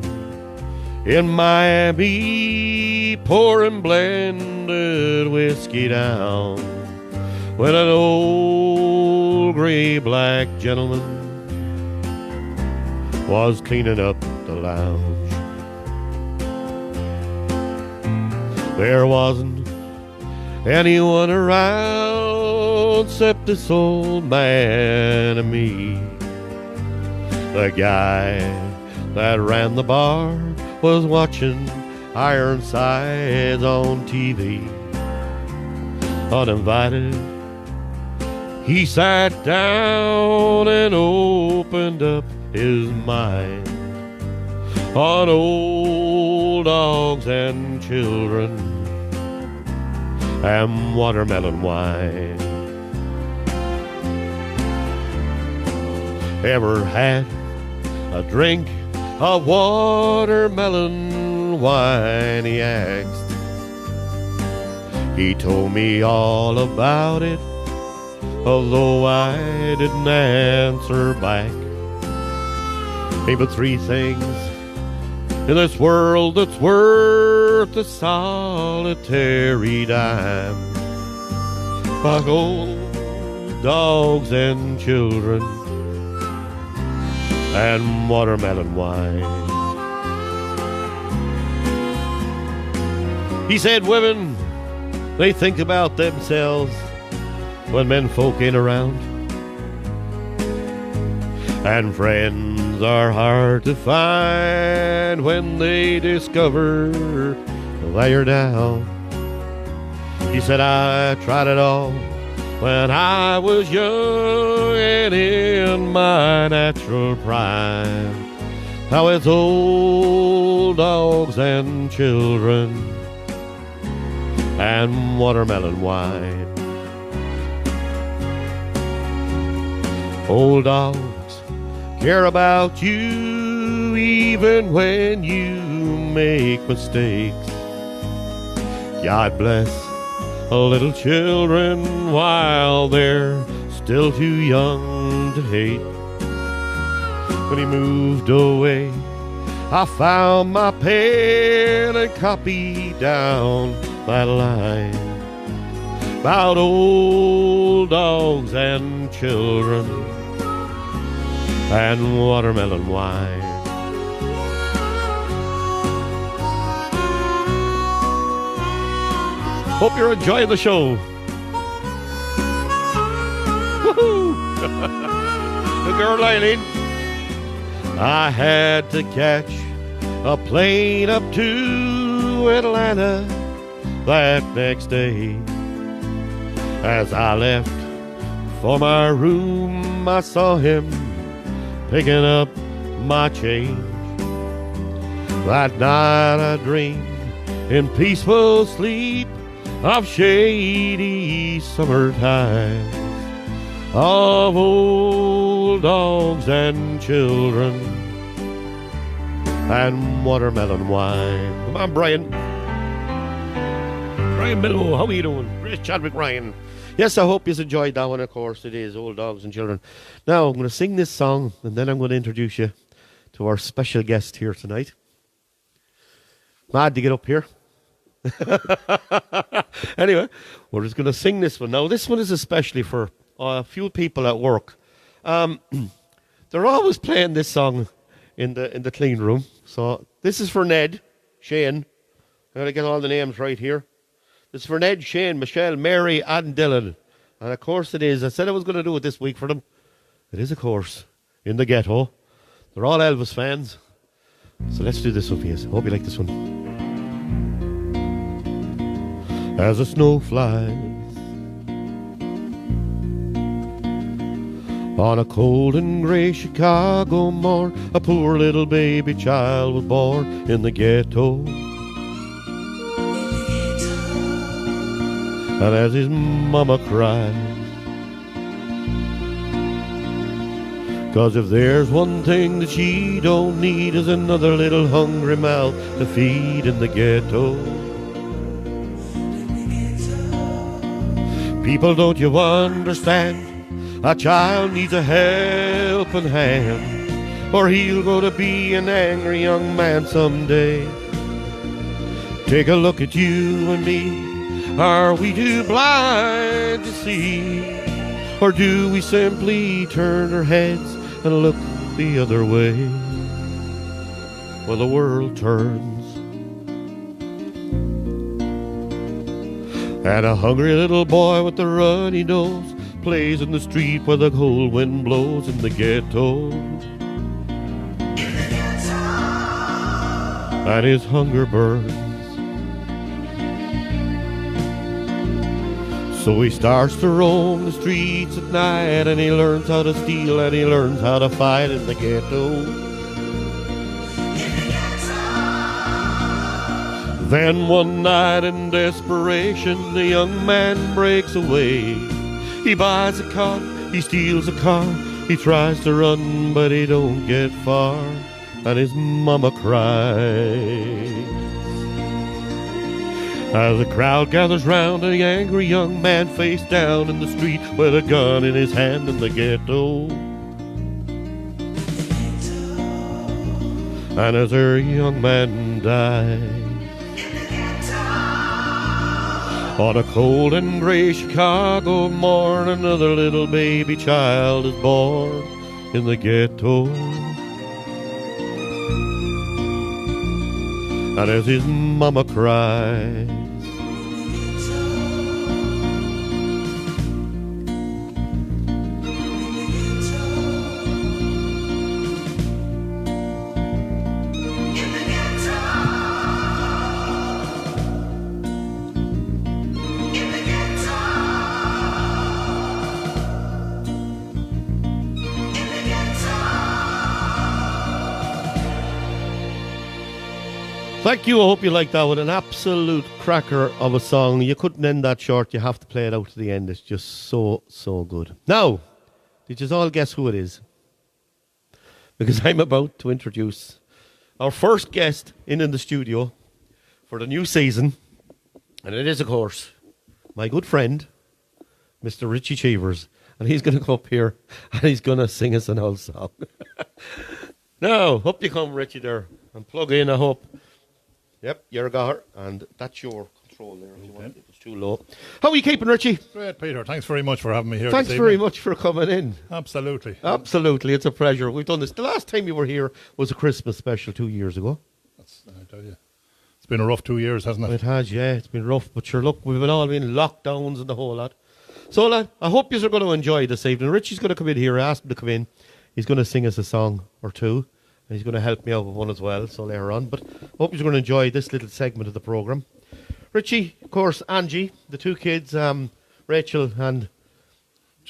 in Miami pouring blended whiskey down when an old gray-black gentleman was cleaning up the lounge. There wasn't anyone around except this old man and me. The guy that ran the bar was watching Ironsides on TV. Uninvited, he sat down and opened up his mind on old dogs and children and watermelon wine. Ever had a drink of watermelon wine, he asked. He told me all about it, although I didn't answer back. Hey, but 3 things in this world that's worth a solitary dime: like old dogs and children and watermelon wine. He said women, they think about themselves when men folk ain't around, and friends are hard to find when they discover that you're down. He said, I tried it all when I was young and in my natural prime. How it's old dogs and children and watermelon wine. Old dogs care about you even when you make mistakes. God bless little children while they're still too young to hate. When he moved away, I found my pen and copied down that line about old dogs and children and watermelon wine. Hope you're enjoying the show. Woohoo! The girl Eileen. I had to catch a plane up to Atlanta that next day. As I left for my room, I saw him picking up my change. That night I dreamed in peaceful sleep of shady summer times, of old dogs and children and watermelon wine. Come on, Brian. Brian Miller, how are you doing? Grace Chadwick Ryan. Yes, I hope you enjoyed that one, of course. It is Old Dogs and Children. Now, I'm going to sing this song, and then I'm going to introduce you to our special guest here tonight. Mad to get up here. Anyway, we're just going to sing this one. Now, this one is especially for a few people at work. They're always playing this song in the clean room. So this is for Ned, Shane. I'm going to get all the names right here. This is for Ned, Shane, Michelle, Mary, and Dylan. And of course it is. I said I was going to do it this week for them. It is, of course, in the ghetto. They're all Elvis fans. So let's do this one for you. Hope you like this one. As the snow flies on a cold and grey Chicago morn, a poor little baby child was born in the ghetto. And as his mama cried, 'cause if there's one thing that she don't need is another little hungry mouth to feed in the ghetto. People, don't you understand? A child needs a helping hand, or he'll grow to be an angry young man someday. Take a look at you and me. Are we too blind to see? Or do we simply turn our heads and look the other way? Well, the world turns, and a hungry little boy with a runny nose plays in the street where the cold wind blows in the ghetto. And his hunger burns. So he starts to roam the streets at night, and he learns how to steal, and he learns how to fight in the ghetto. Then one night in desperation, the young man breaks away. He buys a car, he steals a car, he tries to run, but he don't get far, and his mama cries. As the crowd gathers round, the angry young man face down in the street with a gun in his hand in the ghetto. And as her young man dies, on a cold and grey Chicago morn, another little baby child is born in the ghetto. And as his mama cries, thank you. I hope you liked that one. An absolute cracker of a song. You couldn't end that short. You have to play it out to the end. It's just so, so good. Now, did you all guess who it is? Because I'm about to introduce our first guest in the studio for the new season. And it is, of course, my good friend, Mr. Richie Cheevers. And he's going to come up here and he's going to sing us an old song. Now, up you come, Richie, there. And plug in, I hope. Yep, you're a goer, and that's your control there. If you want it, it's too low. How are you keeping, Richie? Great, Peter. Thanks very much for having me here. Thanks very much for coming in. Absolutely. Absolutely, it's a pleasure. We've done this. The last time you were here was a Christmas special 2 years ago. I tell you, it's been a rough 2 years, hasn't it? It has, yeah. It's been rough, but sure, look, we've been all in lockdowns and the whole lot. So, lad, I hope you're going to enjoy this evening. Richie's going to come in here. I asked him to come in. He's going to sing us a song or two. And he's going to help me out with one as well, so later on. But I hope you're going to enjoy this little segment of the programme. Richie, of course, Angie, the two kids, Rachel and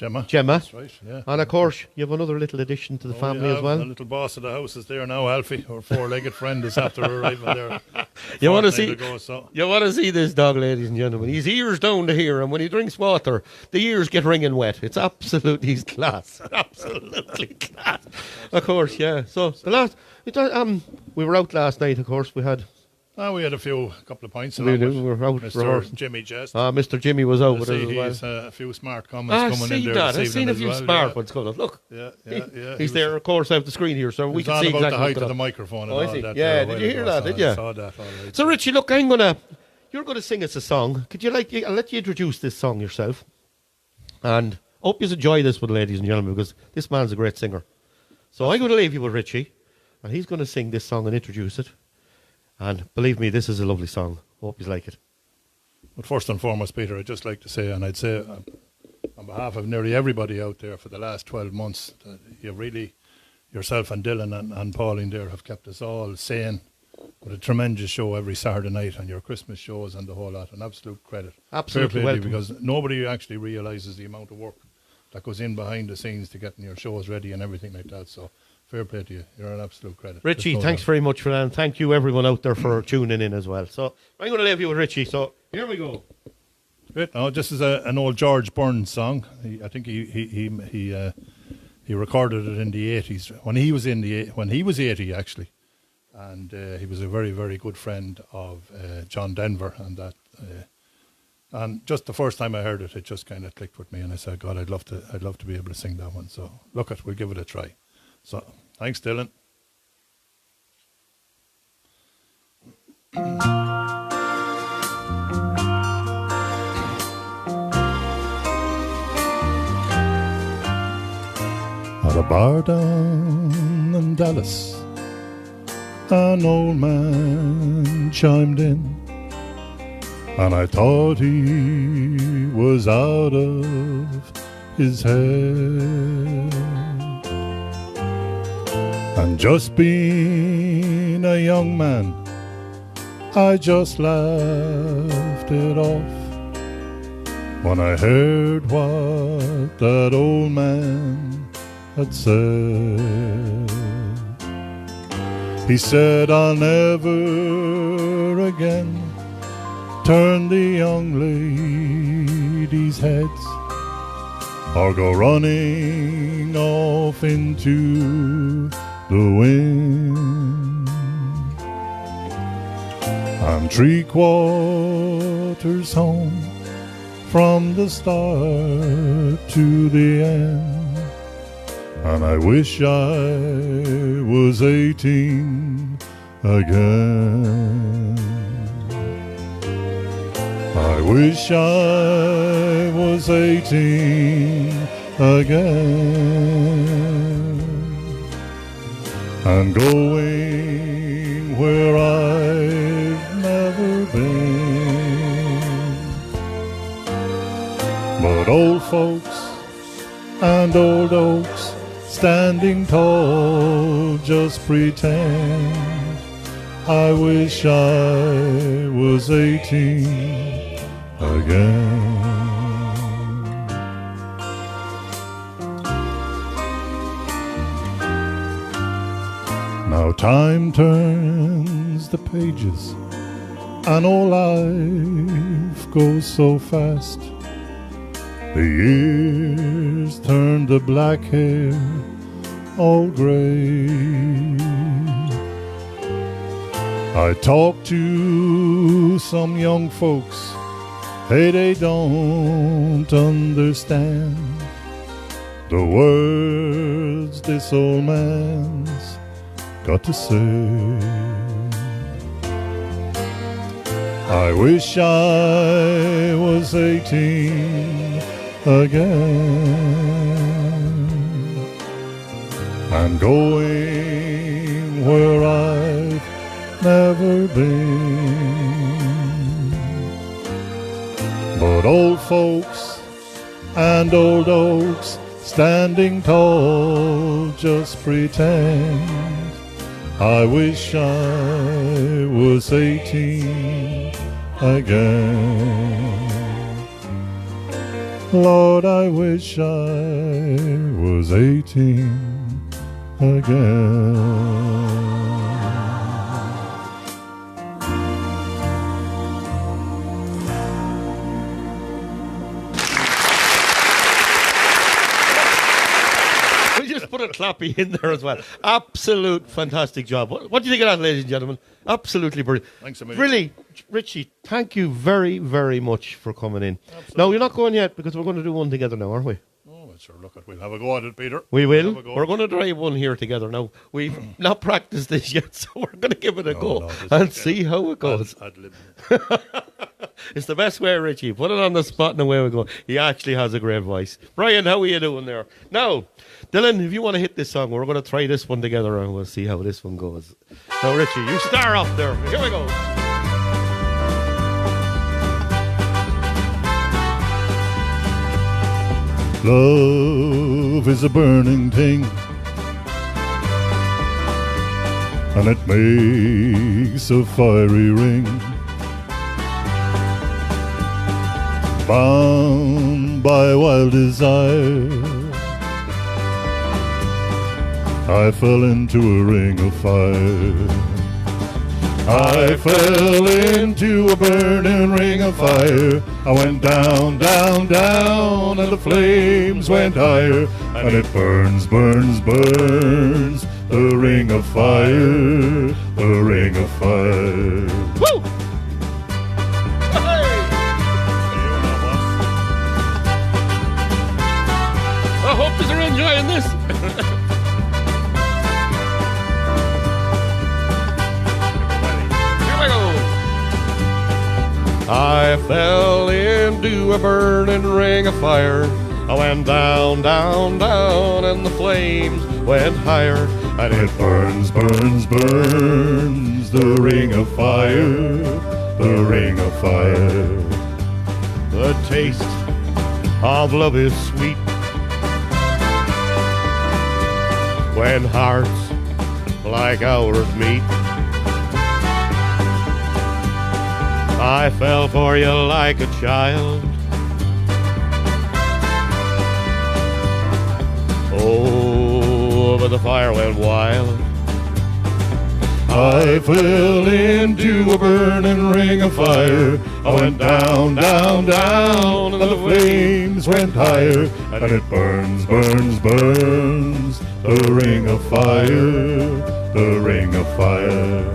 Gemma. Gemma. That's right, yeah. And of course, you have another little addition to the family as well. The little boss of the house is there now, Alfie. Our four-legged friend is after arriving there. You want to see? Ago, so. You want to see this dog, ladies and gentlemen? His ears down to here, and when he drinks water, the ears get wringing wet. It's absolutely class, absolutely class. Of course, yeah. So the last, we were out last night. Of course, we had. We had a couple of pints. We were out Mr. rehearsing. Jimmy Jest. Mr. Jimmy was out with us as well. He's a few smart comments coming in there that. this I've seen evening a as few well, smart ones coming up. Look. Yeah. He's there, of course, out the screen here, so we can see about exactly the height what's of the going on. microphone and Oh, I all see. that. Yeah, there a did while you hear ago, that? so Did you? I saw that, all right. So, Richie, look, you're going to sing us a song. I'll let you introduce this song yourself. And I hope you enjoy this one, ladies and gentlemen, because this man's a great singer. So I'm going to leave you with Richie, and he's going to sing this song and introduce it. And believe me, this is a lovely song. Hope you like it. But first and foremost, Peter, I'd just like to say, and I'd say on behalf of nearly everybody out there for the last 12 months, that you really, yourself and Dylan and Pauline there, have kept us all sane with a tremendous show every Saturday night on your Christmas shows and the whole lot. An absolute credit. Absolutely Fair play to you, welcome. because nobody actually realises the amount of work that goes in behind the scenes to getting your shows ready and everything like that. So fair play to you. You're an absolute credit. Richie, thanks very much for that, and thank you everyone out there for tuning in as well. So I'm going to leave you with Richie, so here we go. Great. Now, this is an old George Burns song. I think he recorded it in the 80s when he was 80 actually, and he was a very, very good friend of John Denver, and that. And just the first time I heard it, it just kind of clicked with me, and I said, "God, I'd love to be able to sing that one." So we'll give it a try. So thanks, Dylan. At a bar down in Dallas, an old man chimed in, and I thought he was out of his head. And just being a young man, I just laughed it off when I heard what that old man had said. He said, "I'll never again turn the young ladies' heads or go running off into the wind. I'm 3/4 home from the start to the end, and I wish I was 18 again. I wish I was 18 again, and going where I've never been. But old folks and old oaks standing tall just pretend I wish I was 18 again. Now time turns the pages, and all life goes so fast. The years turn the black hair all gray. I talk to some young folks, hey, they don't understand the words this old man's got to say. I wish I was 18 again, and going where I've never been. But old folks and old oaks standing tall just pretend I wish I was 18 again. Lord, I wish I was 18 again. We just put a clappy in there as well. Absolute fantastic job. What do you think of that, ladies and gentlemen? Absolutely brilliant. Thanks a million. Really, Richie, thank you very, very much for coming in. Absolutely. No, you're not going yet because we're going to do one together now, aren't we? Oh, sure. Look, we'll have a go at it, Peter. We will. We're going to try one here together now. We've not practiced this yet, so we're going to give it a go and see how it goes. It's the best way, Richie. Put it on the spot and away we go. He actually has a great voice. Brian, how are you doing there? Now, Dylan, if you want to hit this song, we're going to try this one together and we'll see how this one goes. Now, Richie, you star off there. Here we go. Love is a burning thing, and it makes a fiery ring. Bound by wild desire, I fell into a ring of fire. I fell into a burning ring of fire. I went down, down, down, and the flames went higher. And it burns, burns, burns, the ring of fire, the ring of fire. Woo! Hey! I hope you're enjoying this. I fell into a burning ring of fire. I went down, down, down, and the flames went higher. And it burns, burns, burns, the ring of fire, the ring of fire. The taste of love is sweet when hearts like ours meet. I fell for you like a child. Oh, but the fire went wild. I fell into a burning ring of fire. I went down, down, down, and the flames went higher. And it burns, burns, burns, the ring of fire, the ring of fire.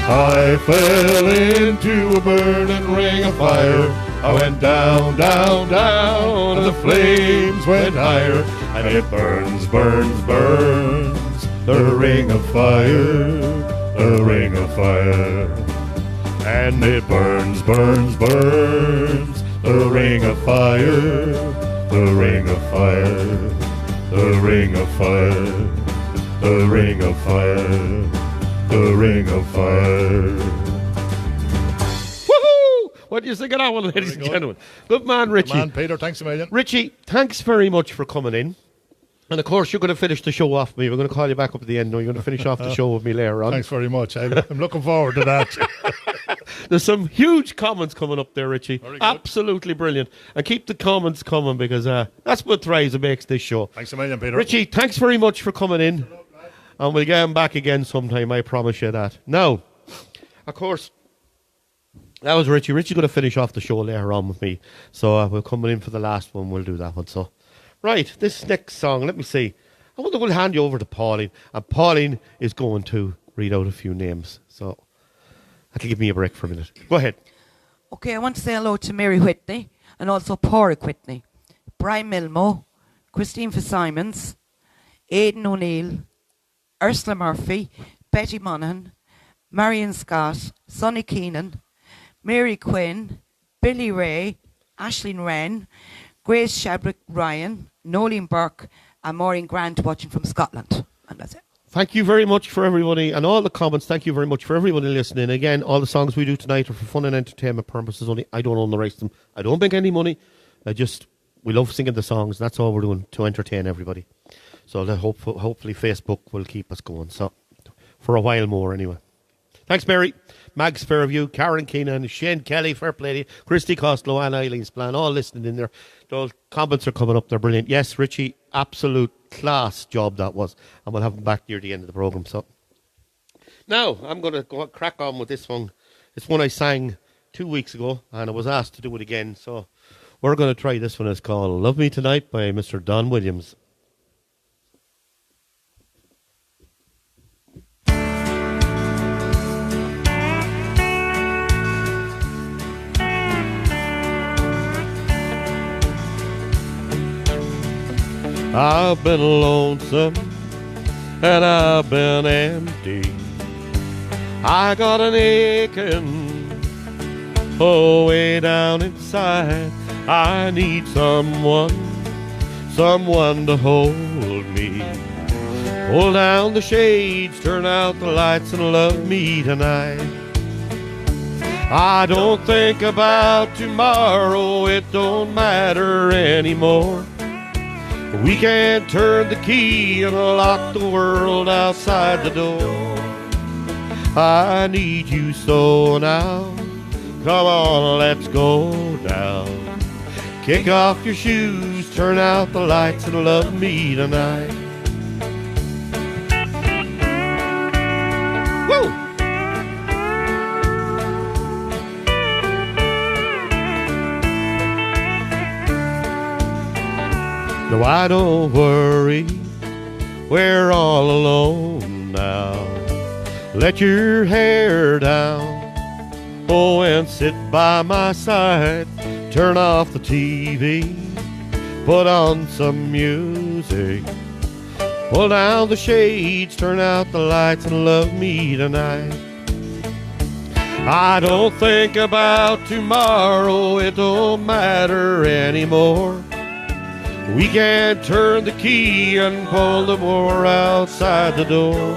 I fell into a burning ring of fire. I went down, down, down, and the flames went higher. And it burns, burns, burns, the ring of fire, the ring of fire. And it burns, burns, burns, the ring of fire, the ring of fire, the ring of fire, the ring of fire. The ring of fire. Woohoo! What do you think of that one, ladies and gentlemen? Good man, Richie. Good man, Peter, thanks a million. Richie, thanks very much for coming in. And of course, you're going to finish the show off with me. We're going to call you back up at the end. No, you're going to finish off the show with me later on. Thanks very much. I'm looking forward to that. There's some huge comments coming up there, Richie. Absolutely brilliant. And keep the comments coming because that's what thrives and makes this show. Thanks a million, Peter. Richie, thanks very much for coming in. And we'll get him back again sometime, I promise you that. Now, of course, that was Richie. Richie's going to finish off the show later on with me. So we're coming in for the last one. We'll do that one. So, right, this next song, let me see. I wonder we'll hand you over to Pauline. And Pauline is going to read out a few names. So, that'll give me a break for a minute. Go ahead. Okay, I want to say hello to Mary Whitney and also Porrick Whitney, Brian Milmo, Christine Fitzsimons, Aidan O'Neill, Ursula Murphy, Betty Monaghan, Marion Scott, Sonny Keenan, Mary Quinn, Billy Ray, Aisling Wren, Grace Shabrick Ryan, Nolene Burke, and Maureen Grant watching from Scotland. And that's it. Thank you very much for everybody and all the comments. Thank you very much for everybody listening. Again, all the songs we do tonight are for fun and entertainment purposes only. I don't own the rights to them. I don't make any money. We love singing the songs. That's all we're doing to entertain everybody. So hopefully Facebook will keep us going. So for a while more anyway. Thanks, Mary. Mags Fairview, Karen Keenan, Shane Kelly, fair play to you, Christy Costello and Eileen Splan, all listening in there. Those comments are coming up, they're brilliant. Yes, Richie, absolute class job that was. And we'll have them back near the end of the programme. So now, I'm going to crack on with this one. It's one I sang 2 weeks ago, and I was asked to do it again. So we're going to try this one. It's called Love Me Tonight by Mr. Don Williams. I've been lonesome and I've been empty. I got an aching way down inside. I need someone to hold me. Pull down the shades, turn out the lights and love me tonight. I don't think about tomorrow, it don't matter anymore. We can't turn the key and lock the world outside the door. I need you so now. Come on, let's go now. Kick off your shoes, turn out the lights and love me tonight. Woo! No, I don't worry, we're all alone now. Let your hair down, oh, and sit by my side. Turn off the TV, put on some music. Pull down the shades, turn out the lights and love me tonight. I don't think about tomorrow, it don't matter anymore. We can't turn the key and pull the door outside the door.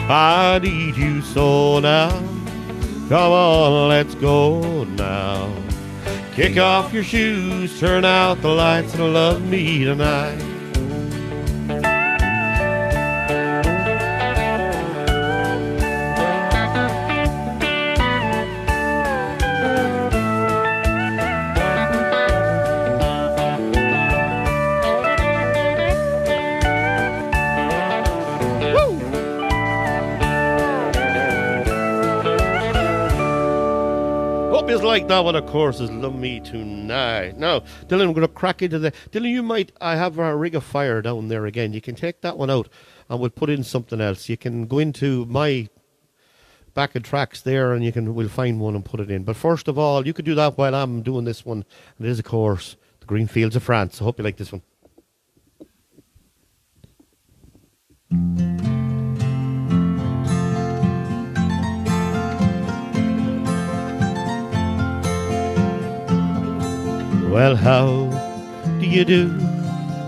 I need you so now. Come on, let's go now. Kick off your shoes, turn out the lights and love me tonight. Like that one, of course, is Love Me Tonight. Now, Dylan, we're going to crack into the... Dylan, I have a ring of fire down there again. You can take that one out and we'll put in something else. You can go into my back of tracks there and we'll find one and put it in. But first of all, you could do that while I'm doing this one. And it is, of course, the Green Fields of France. I hope you like this one. Well, how do you do,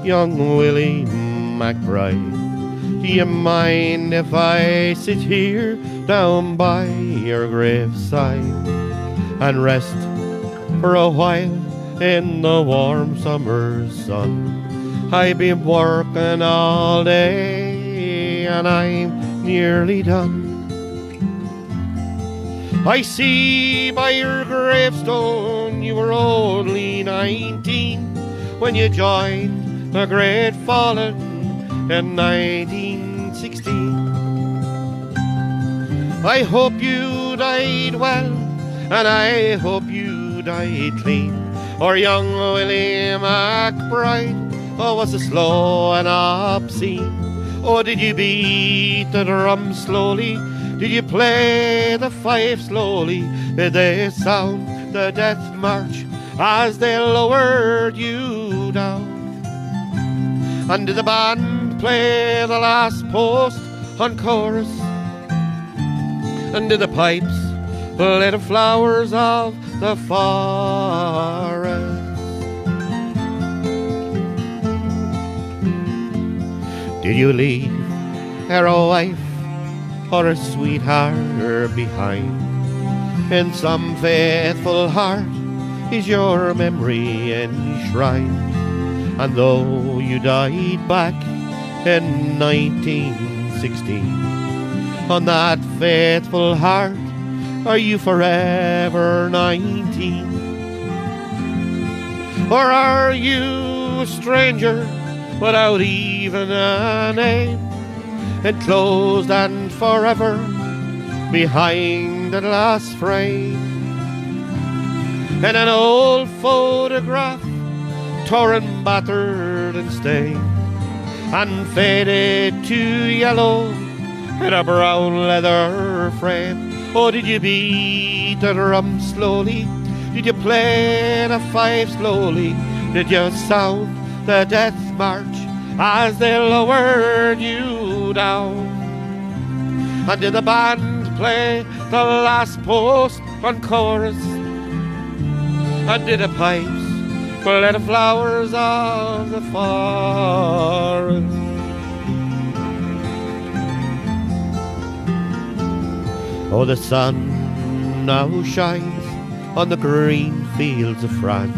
young Willie McBride? Do you mind if I sit here down by your graveside and rest for a while in the warm summer sun? I've been working all day and I'm nearly done. I see by your gravestone you were only 19 when you joined the Great Fallen in 1916. I hope you died well and I hope you died clean, or young Willie McBride, oh, was it slow and obscene? Oh, did you beat the drum slowly? Did you play the fife slowly? Did they sound the death march as they lowered you down? And did the band play the last post on chorus? And did the pipes play the flowers of the forest? Did you leave her a wife or a sweetheart behind? In some faithful heart is your memory enshrined. And though you died back in 1916, on that faithful heart? Are you forever 19? Or are you a stranger without even a name, enclosed and forever behind the glass frame? And an old photograph, torn, battered and stained, and faded to yellow in a brown leather frame. Oh, did you beat the drum slowly? Did you play the fife slowly? Did you sound the death march as they lowered you down? And did the band play the last post on chorus? And did the pipes play the flowers of the forest? Oh, the sun now shines on the green fields of France,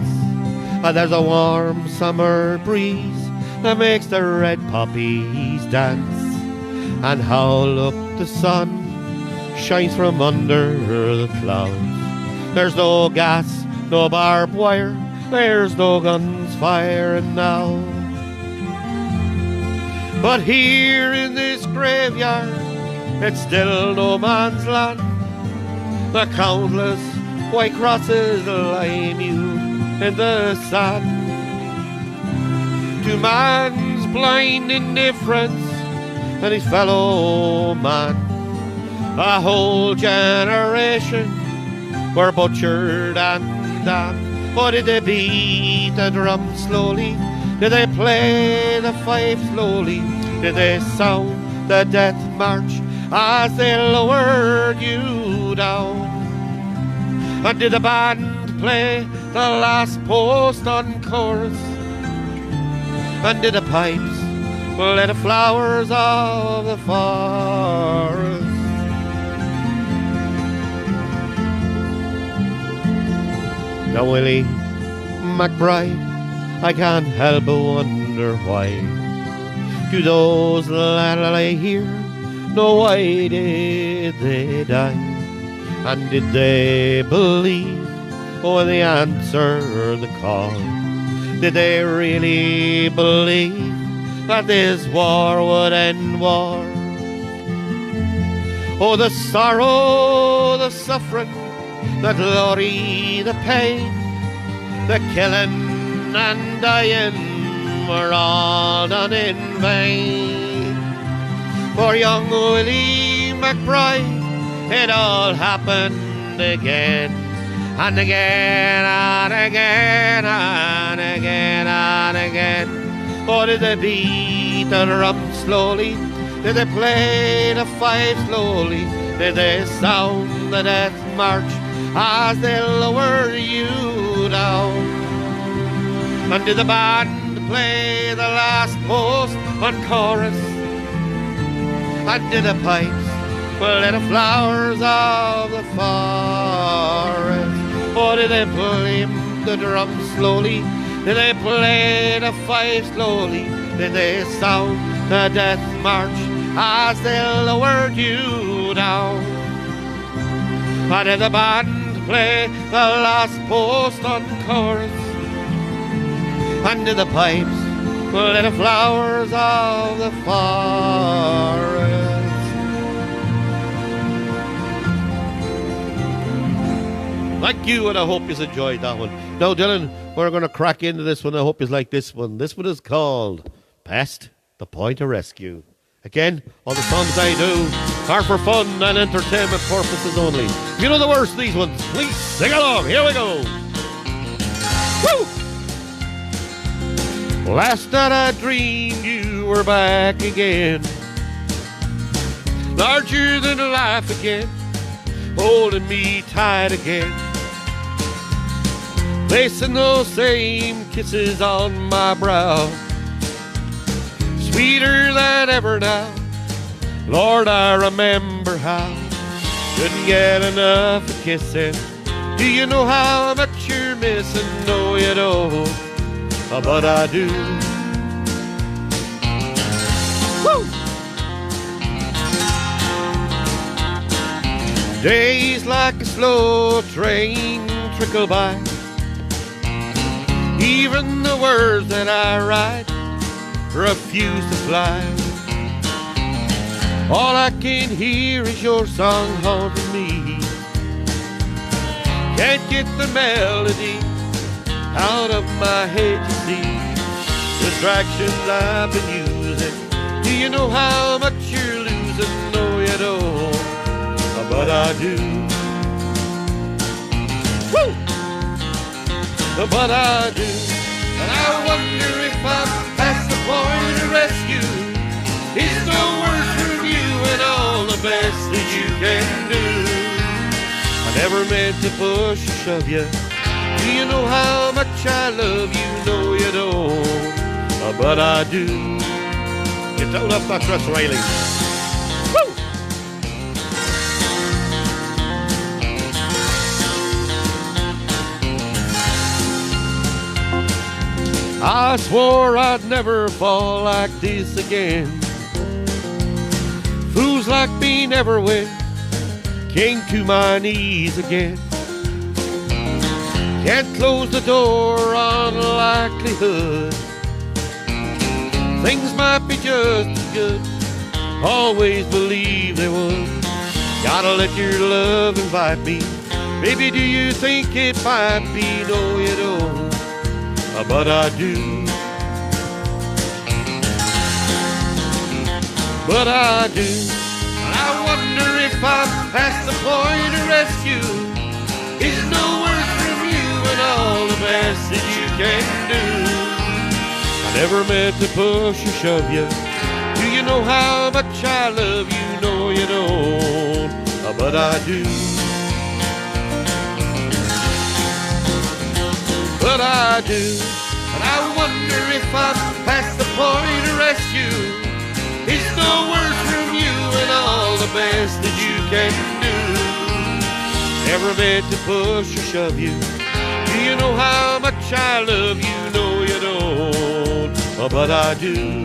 and there's a warm summer breeze that makes the red poppies dance. And how, look, the sun shines from under the clouds. There's no gas, no barbed wire, there's no guns firing now. But here in this graveyard, it's still no man's land. The countless white crosses lie mute in the sand. To man's blind indifference and his fellow man, a whole generation were butchered and damned. Or did they beat the drum slowly? Did they play the fife slowly? Did they sound the death march as they lowered you down? And did the band play the last post on chorus? And did the pipes play the flowers of the forest? Now, Willie McBride, I can't help but wonder why do those that lie here know why did they die? And did they believe when they answered the call? Did they really believe that this war would end war? Oh, the sorrow, the suffering, the glory, the pain, the killing and dying were all done in vain. For young Willie McBride, it all happened again, and again, and again, and again, and again. Oh, did they beat the drum slowly? Did they play the fife slowly? Did they sound the death march as they lowered you down? And did the band play the last post on chorus? And did the pipes play the flowers of the forest? Or did they play the drum slowly? Did they play the fife slowly? Did they sound the death march as they lowered you down? Or did the band play the last post on chorus? And did the pipes play the flowers of the forest? Thank you, and I hope you enjoyed that one. Now, Dylan, we're going to crack into this one. I hope you like this one. This one is called Past the Point of Rescue. Again, all the songs I do are for fun and entertainment purposes only. If you know the words of these ones, please sing along. Here we go. Woo! Last night I dreamed you were back again, larger than life again, holding me tight again, placing those same kisses on my brow, sweeter than ever now. Lord, I remember how couldn't get enough of kissing. Do you know how much you're missing? No, you don't, but I do. Woo! Days like a slow train trickle by. Even the words that I write refuse to fly. All I can hear is your song haunting me. Can't get the melody out of my head, you see. Distractions I've been using. Do you know how much you're losing? No, you don't, but I do. Woo! But I do. And I wonder if I'm past the point of rescue. It's no worse from you and all the best that you can do. I never meant to push or shove you. Do you know how much I love you? No, you don't, but I do. Get down off that dress railing. Woo! I swore I'd never fall like this again. Fools like me never win. Came to my knees again. Can't close the door on likelihood. Things might be just as good. Always believe they would. Gotta let your love invite me. Baby, do you think it might be? No, you don't, but I do. But I do. And I wonder if I'm past the point of rescue. Is no worse from you and all the best that you can do. I never meant to push or shove you. Do you know how much I love you? No, you don't, but I do. But I do. And I wonder if I'm past the point of rescue. It's no worse from you and all the best that you can do. Never meant to push or shove you. Do you know how much I love you? No, you don't, but I do.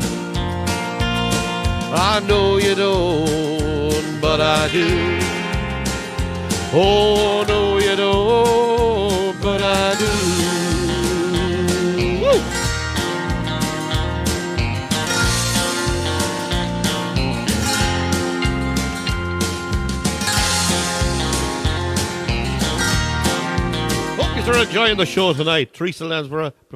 I know you don't, but I do. Oh, no, you don't, but I do. Woo! Hope you're enjoying the show tonight. Teresa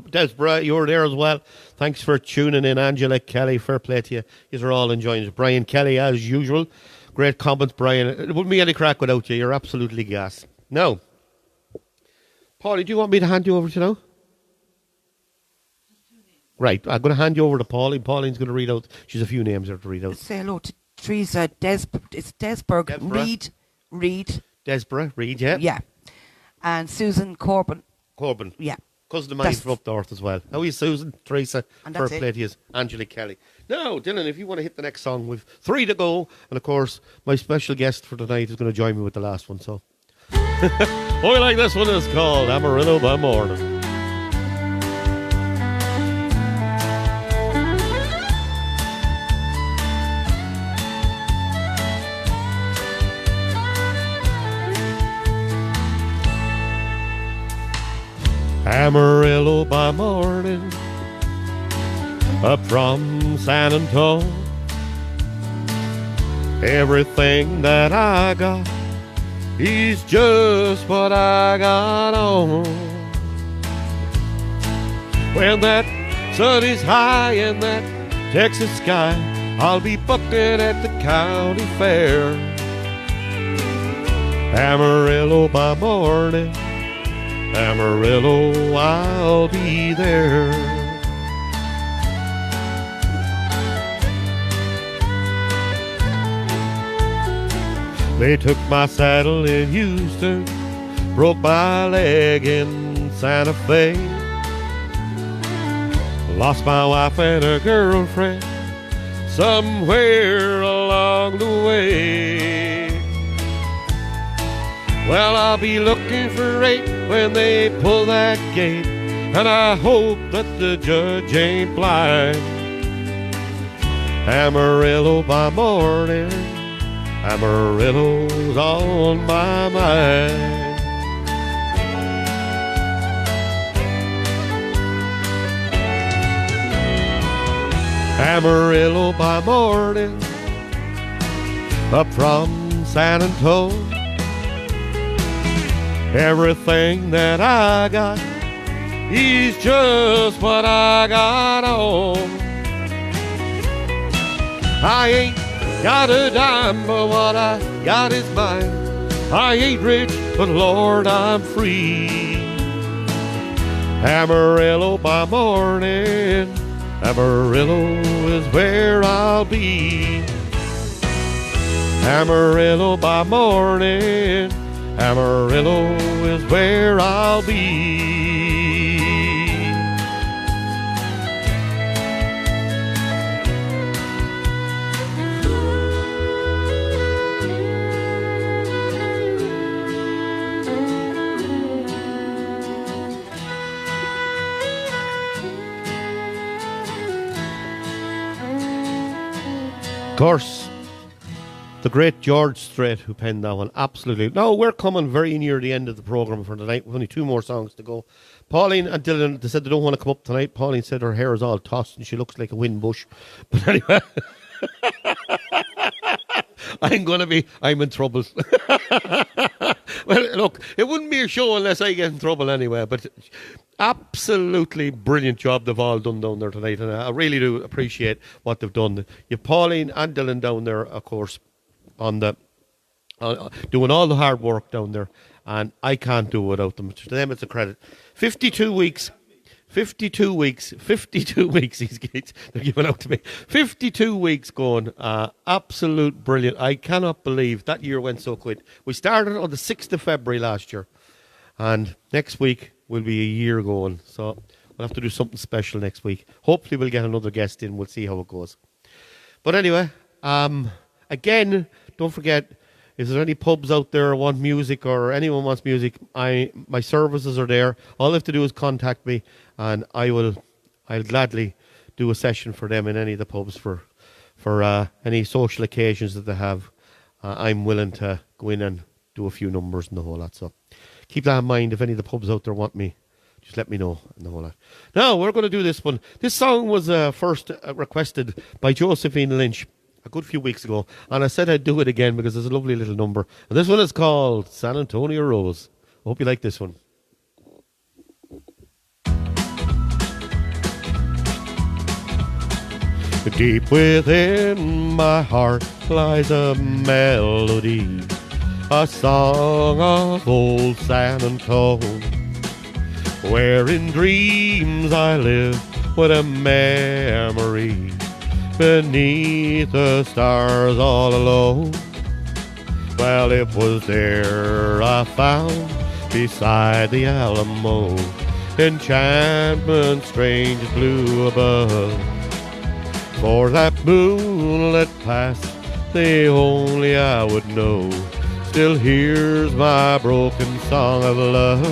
Desborough, you were there as well. Thanks for tuning in. Angela Kelly, fair play to you. You're all enjoying it. Brian Kelly, as usual. Great comments, Brian. It wouldn't be any crack without you. You're absolutely gas. Now, Paulie, do you want me to hand you over to now? Right, I'm going to hand you over to Pauline. Pauline's going to read out. She's a few names there to read out. Say hello to Teresa it's Desberg. Reed. Desborough, Reed, yeah. Yeah. And Susan Corbin. Yeah. Cousin of mine from up north as well. How are you, Susan? Teresa, and fair play to you. Angela Kelly. Now, Dylan, if you want to hit the next song, we've 3 to go. And, of course, my special guest for tonight is going to join me with the last one. So, I like this one. It's called Amarillo by Morning. Amarillo by morning, up from San Antonio. Everything that I got is just what I got on. When that sun is high in that Texas sky, I'll be bucking at the county fair. Amarillo by morning, Amarillo, I'll be there. They took my saddle in Houston, broke my leg in Santa Fe, lost my wife and a girlfriend somewhere along the way. Well, I'll be looking for rape when they pull that gate, and I hope that the judge ain't blind. Amarillo by morning, Amarillo's on my mind. Amarillo by morning, up from San Antonio. Everything that I got is just what I got on. I ain't got a dime, but what I got is mine. I ain't rich, but Lord, I'm free. Amarillo by morning, Amarillo is where I'll be. Amarillo by morning, Amarillo is where I'll be. Of course, the great George Strait who penned that one. Absolutely. Now, we're coming very near the end of the programme for tonight. We've only 2 more songs to go. Pauline and Dylan, they said they don't want to come up tonight. Pauline said her hair is all tossed and she looks like a wind bush. But anyway, I'm in trouble. Well, look, it wouldn't be a show unless I get in trouble anyway. But absolutely brilliant job they've all done down there tonight. And I really do appreciate what they've done. You've Pauline and Dylan down there, of course, on the doing all the hard work down there, and I can't do it without them. To them, it's a credit. 52 weeks these kids, they're giving out to me. 52 weeks going, absolute brilliant. I cannot believe that year went so quick. We started on the 6th of February last year, and next week will be a year going, so we'll have to do something special next week. Hopefully we'll get another guest in. We'll see how it goes. But anyway, again, don't forget, if there's any pubs out there who want music or anyone wants music, my services are there. All they have to do is contact me, and I'll gladly do a session for them in any of the pubs for any social occasions that they have. I'm willing to go in and do a few numbers and the whole lot. So keep that in mind. If any of the pubs out there want me, just let me know and the whole lot. Now, we're going to do this one. This song was first requested by Josephine Lynch a good few weeks ago, and I said I'd do it again because it's a lovely little number. And this one is called San Antonio Rose. I hope you like this one. Deep within my heart lies a melody, a song of old San Antonio, where in dreams I live with a memory beneath the stars all alone. Well, it was there I found beside the Alamo enchantment strange blue above. For that moonlit past, the only I would know, still hears my broken song of love.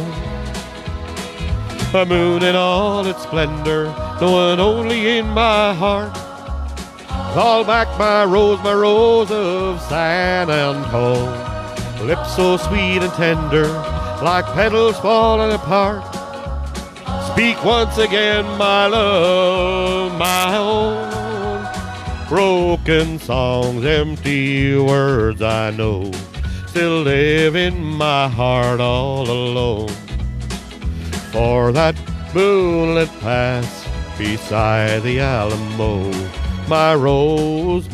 A moon in all its splendor, knowing only in my heart, call back my rose of San Antonio. Lips so sweet and tender, like petals falling apart. Speak once again, my love, my own. Broken songs, empty words I know, still live in my heart all alone. For that moonlit pass beside the Alamo, my rose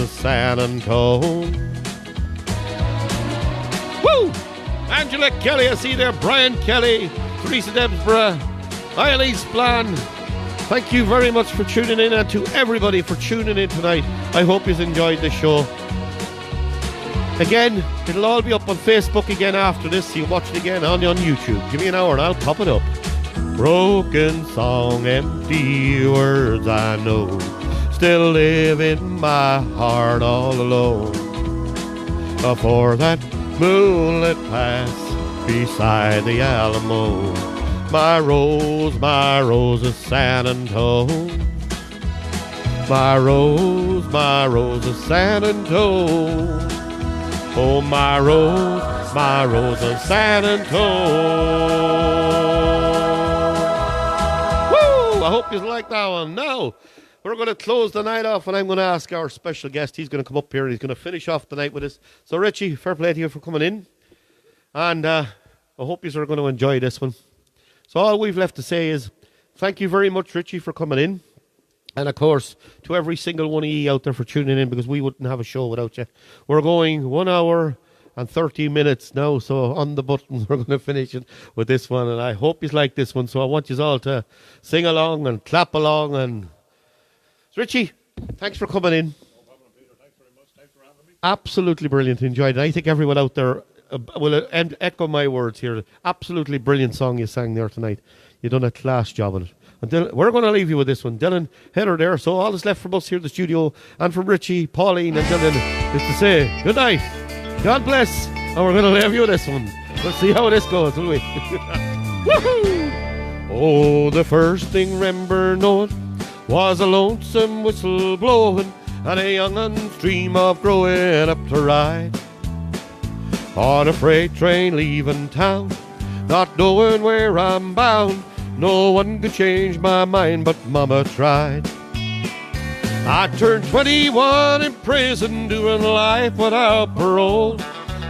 of San Antonio. Woo! Angela Kelly, I see there. Brian Kelly, Teresa Debsborough, Eileen Splan. Thank you very much for tuning in, and to everybody for tuning in tonight. I hope you've enjoyed the show. Again, it'll all be up on Facebook again after this, so you can watch it again on YouTube. Give me an hour and I'll pop it up. Broken song, empty words I know, still live in my heart all alone. For that moonlit pass beside the Alamo, my rose of San Antonio. My rose of San Antonio. Oh, my rose of San Antonio. Woo! I hope you like that one. Now, we're going to close the night off, and I'm going to ask our special guest. He's going to come up here, and he's going to finish off the night with us. So, Richie, fair play to you for coming in. And I hope you are going to enjoy this one. So all we've left to say is thank you very much, Richie, for coming in. And, of course, to every single one of you out there for tuning in, because we wouldn't have a show without you. We're going 1 hour and 30 minutes now, so on the button we're going to finish it with this one. And I hope you like this one, so I want you all to sing along and clap along. And Richie, thanks for coming in. No problem, Peter. Thanks very much. Thanks for having me. Absolutely brilliant. Enjoyed it. I think everyone out there will echo my words here. Absolutely brilliant song you sang there tonight. You done a class job on it. And Dylan, we're going to leave you with this one. Dylan, Heather there. So all that's left from us here in the studio and from Richie, Pauline and Dylan is to say good night. God bless. And we're going to leave you with this one. We'll see how this goes, will we? Woohoo! Oh, the first thing remember knowing was a lonesome whistle blowing and a young un's dream of growing up to ride on a freight train leaving town, not knowing where I'm bound. No one could change my mind, but Mama tried. I turned 21 in prison, doing life without parole.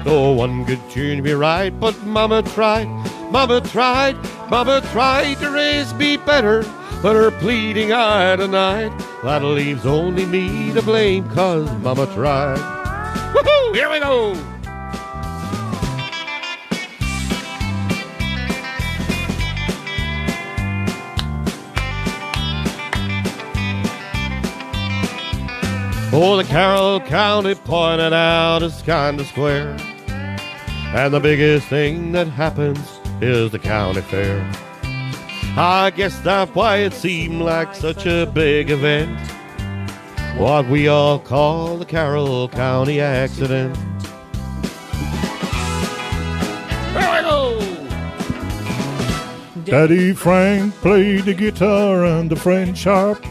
No one could change me right, but Mama tried. Mama tried, Mama tried to raise me better, but her pleading eye tonight, that leaves only me to blame, 'cause Mama tried. Woohoo! Here we go! Oh, the Carroll County pointed out is kind of square, and the biggest thing that happens is the county fair. I guess that's why it seemed like such a big event, what we all call the Carroll County accident. There we go! Daddy Frank played the guitar and the French harp.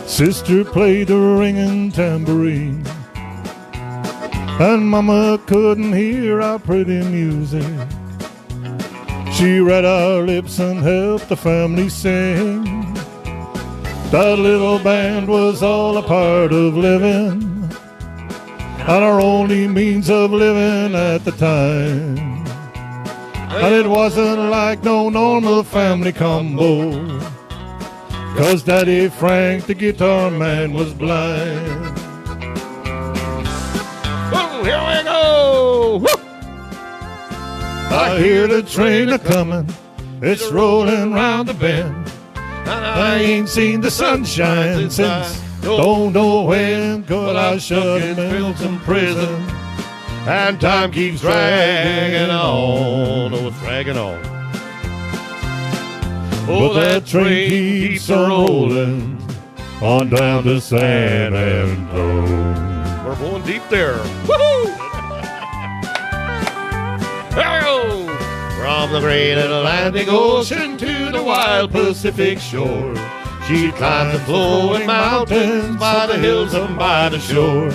Sister played the ringing tambourine, and Mama couldn't hear our pretty music. She read our lips and helped the family sing. That little band was all a part of living, and our only means of living at the time. And it wasn't like no normal family combo, 'cause Daddy Frank, the guitar man, was blind. Oh, here we go! Woo! I hear the train a-comin', it's rolling round the bend. I ain't seen the sunshine since don't know when, 'cause I was shut in Milton prison. And time keeps dragging on, oh, it's dragging on. But that train keeps on rolling on down to San Antonio. We're going deep there. Woohoo! There we go! From the great Atlantic Ocean to the wild Pacific shore, she climbs the flowing mountains by the hills and by the shore.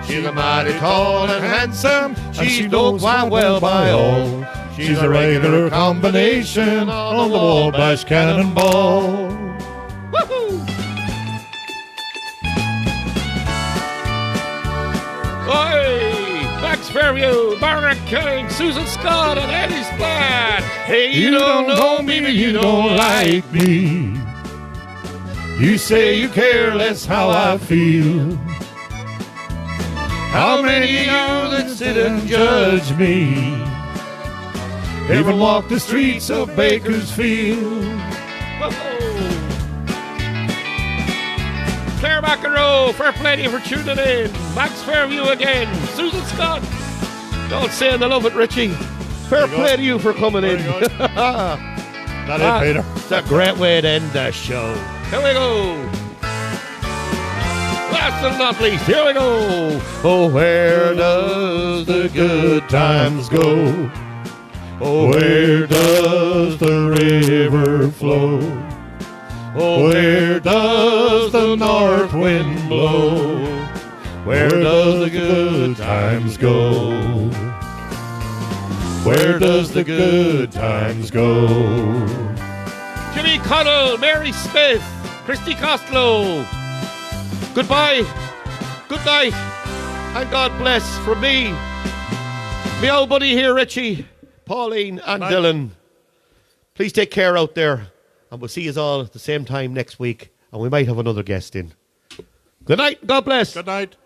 She's a mighty tall and handsome, she's known quite well by all. She's a regular combination on the Wabash Cannonball. Woohoo! Oi! Max Fairview, Margaret King, Susan Scott, and Eddie Splat. Hey, you don't know me, but you don't like me. You say you care less how I feel. How many of you that sit and judge me even walk the streets of Bakersfield? Claire McEnroe, fair play to you for tuning in. Max Fairview again. Susan Scott. Don't say I love it, Richie. Fair play to you for coming in. That it, Peter. It's a great way to end the show. Here we go. Last but not least, here we go. Oh, where does the good times go? Oh, where does the river flow? Oh, where does the north wind blow? Where does the good times go? Where does the good times go? Jimmy Connell, Mary Smith, Christy Costello. Goodbye, good night, and God bless from me. Me old buddy here, Richie, Pauline, and Dylan. Please take care out there, and we'll see you all at the same time next week, and we might have another guest in. Good night, God bless. Good night.